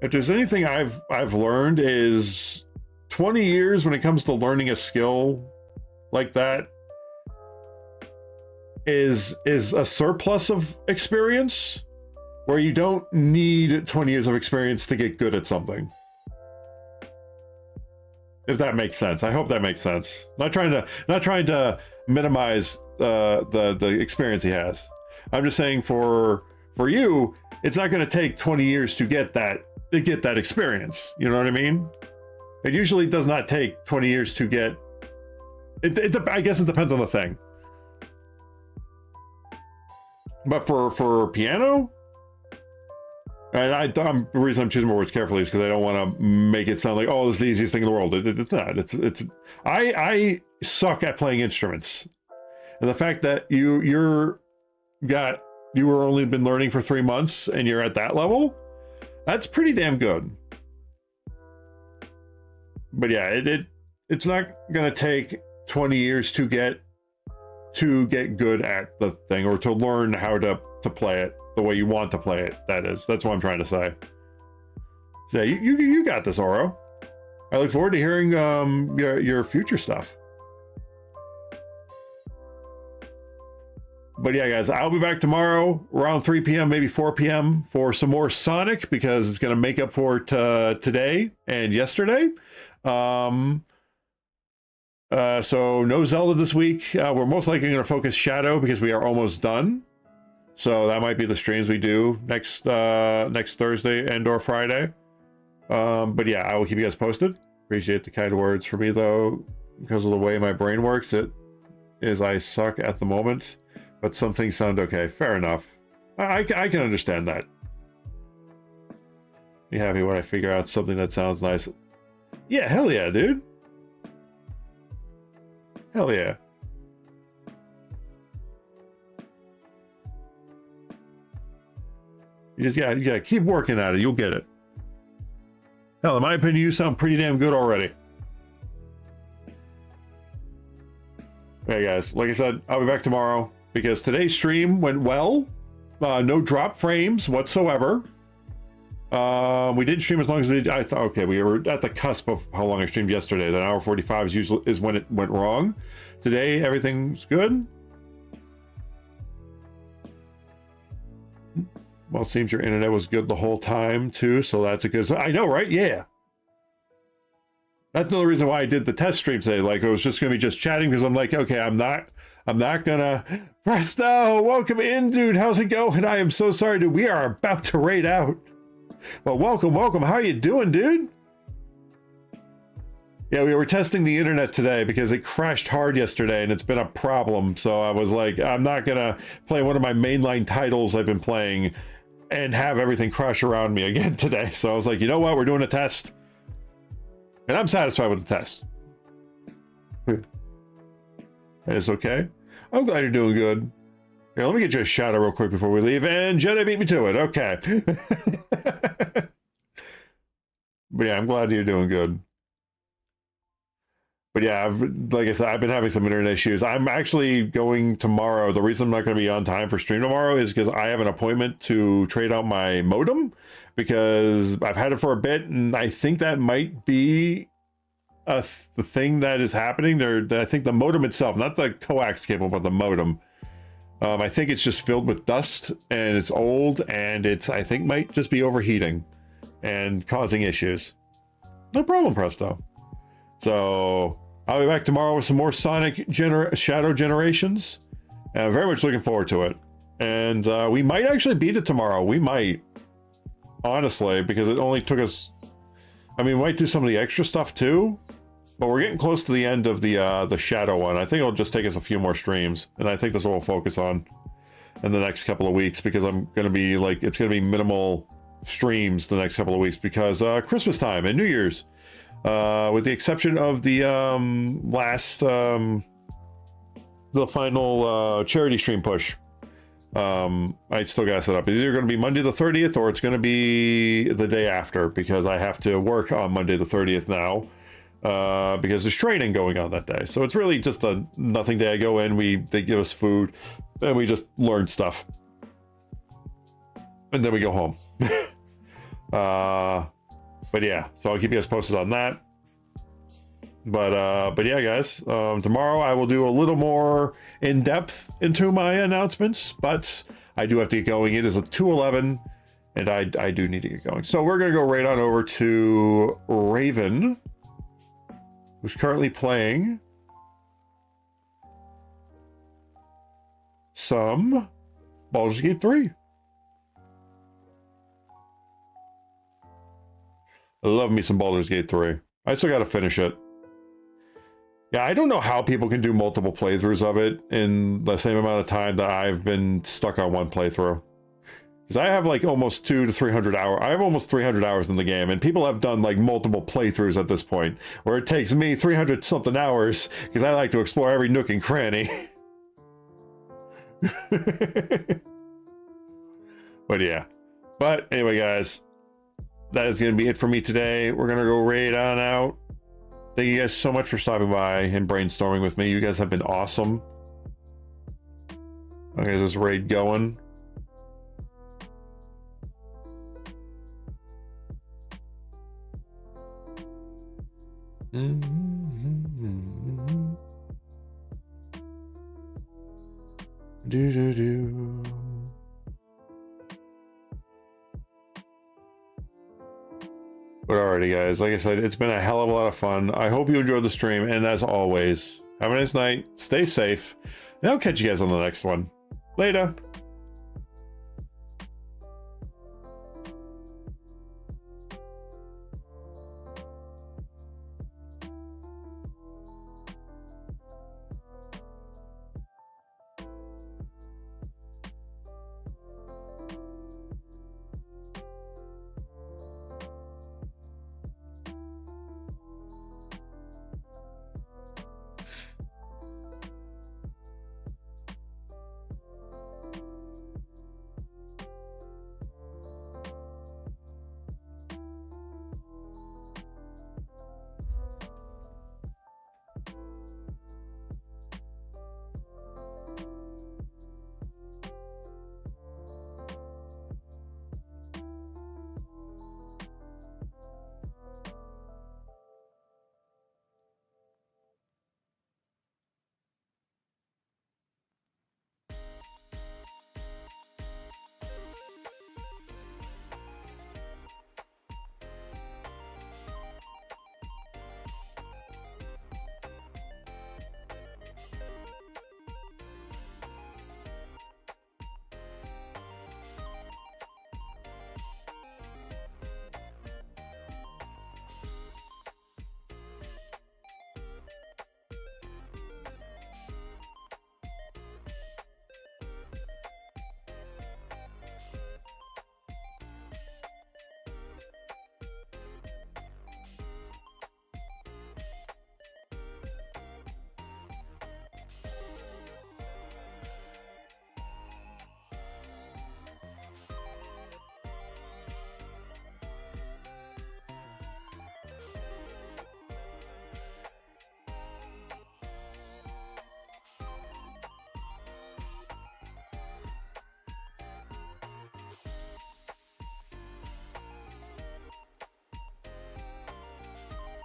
If there's anything I've learned is 20 years when it comes to learning a skill like that is a surplus of experience where you don't need 20 years of experience to get good at something. If that makes sense. I hope that makes sense. Not trying to minimize the experience he has. I'm just saying for you, it's not going to take 20 years to get that experience. You know what I mean? It usually does not take 20 years to get it. I guess it depends on the thing. But for piano, and the reason I'm choosing my words carefully is because I don't want to make it sound like, oh, this is the easiest thing in the world. It's not. I suck at playing instruments, and the fact that you were only been learning for 3 months and you're at that level, that's pretty damn good. But yeah, it's not gonna take 20 years to get good at the thing, or to learn how to play it the way you want to play it. That's what I'm trying to say. So you got this, Oro. I look forward to hearing your future stuff. But yeah, guys, I'll be back tomorrow around 3 p.m., maybe 4 p.m. for some more Sonic, because it's going to make up for today and yesterday. So no Zelda this week. We're most likely going to focus Shadow because we are almost done. So that might be the streams we do next Thursday and or Friday. But yeah, I will keep you guys posted. Appreciate the kind words for me, though, because of the way my brain works. I suck at the moment, but some things sound okay. Fair enough. I can understand that. Be happy when I figure out something that sounds nice. Yeah, hell yeah, dude. Hell yeah. You gotta keep working at it. You'll get it. Hell, in my opinion, you sound pretty damn good already. Hey guys, like I said, I'll be back tomorrow because today's stream went well. No drop frames whatsoever. We didn't stream as long as we did. I thought, okay, we were at the cusp of how long I streamed yesterday. That hour 45 is when it went wrong. Today, everything's good. Well, it seems your internet was good the whole time too, so that's a good. I know, right? Yeah. That's another reason why I did the test stream today. Like, it was just gonna be just chatting because I'm like, okay, I'm not gonna. Presto, welcome in, dude. How's it going? I am so sorry, dude. We are about to raid out. Well, welcome. How are you doing, dude? Yeah, we were testing the internet today because it crashed hard yesterday and it's been a problem. So I was like, I'm not gonna play one of my mainline titles I've been playing and have everything crash around me again today. So I was like, you know what? We're doing a test. And I'm satisfied with the test. It's okay. I'm glad you're doing good. Here, let me get you a shout out real quick before we leave. And Jedi beat me to it. Okay. But yeah, I'm glad you're doing good. But yeah, like I said, I've been having some internet issues. I'm actually going tomorrow. The reason I'm not going to be on time for stream tomorrow is because I have an appointment to trade out my modem, because I've had it for a bit, and I think that might be the thing that is happening there. I think the modem itself, not the coax cable, but the modem. I think it's just filled with dust and it's old, and I think might just be overheating. and causing issues. No problem, Presto. So I'll be back tomorrow with some more Sonic Shadow Generations. And I'm very much looking forward to it. And we might actually beat it tomorrow. We might. Honestly, because it only took us... I mean, we might do some of the extra stuff too. But we're getting close to the end of the Shadow one. I think it'll just take us a few more streams. And I think that's what we'll focus on in the next couple of weeks. Because I'm going to be like... It's going to be minimal streams the next couple of weeks. Because Christmas time and New Year's. With the exception of the the final charity stream push. I still gotta set up. It's either going to be Monday the 30th or it's going to be the day after, because I have to work on Monday the 30th now, because there's training going on that day. So it's really just a nothing day. I go in, they give us food, and we just learn stuff, and then we go home. But yeah, so I'll keep you guys posted on that. But yeah, guys, tomorrow I will do a little more in depth into my announcements, but I do have to get going. It is a 2:11, and I do need to get going. So we're gonna go right on over to Raven, who's currently playing some Baldur's Gate 3. I love me some Baldur's Gate 3. I still gotta finish it. Yeah, I don't know how people can do multiple playthroughs of it in the same amount of time that I've been stuck on one playthrough. Because I have like almost 200 to 300 hours. I have almost 300 hours in the game, and people have done like multiple playthroughs at this point, where it takes me 300 something hours because I like to explore every nook and cranny. But yeah. But anyway, guys, that is going to be it for me today. We're going to go right on out. Thank you guys so much for stopping by and brainstorming with me. You guys have been awesome. Okay, this raid going. Do. But alrighty, guys, like I said, it's been a hell of a lot of fun. I hope you enjoyed the stream, and as always, have a nice night, stay safe, and I'll catch you guys on the next one. Later.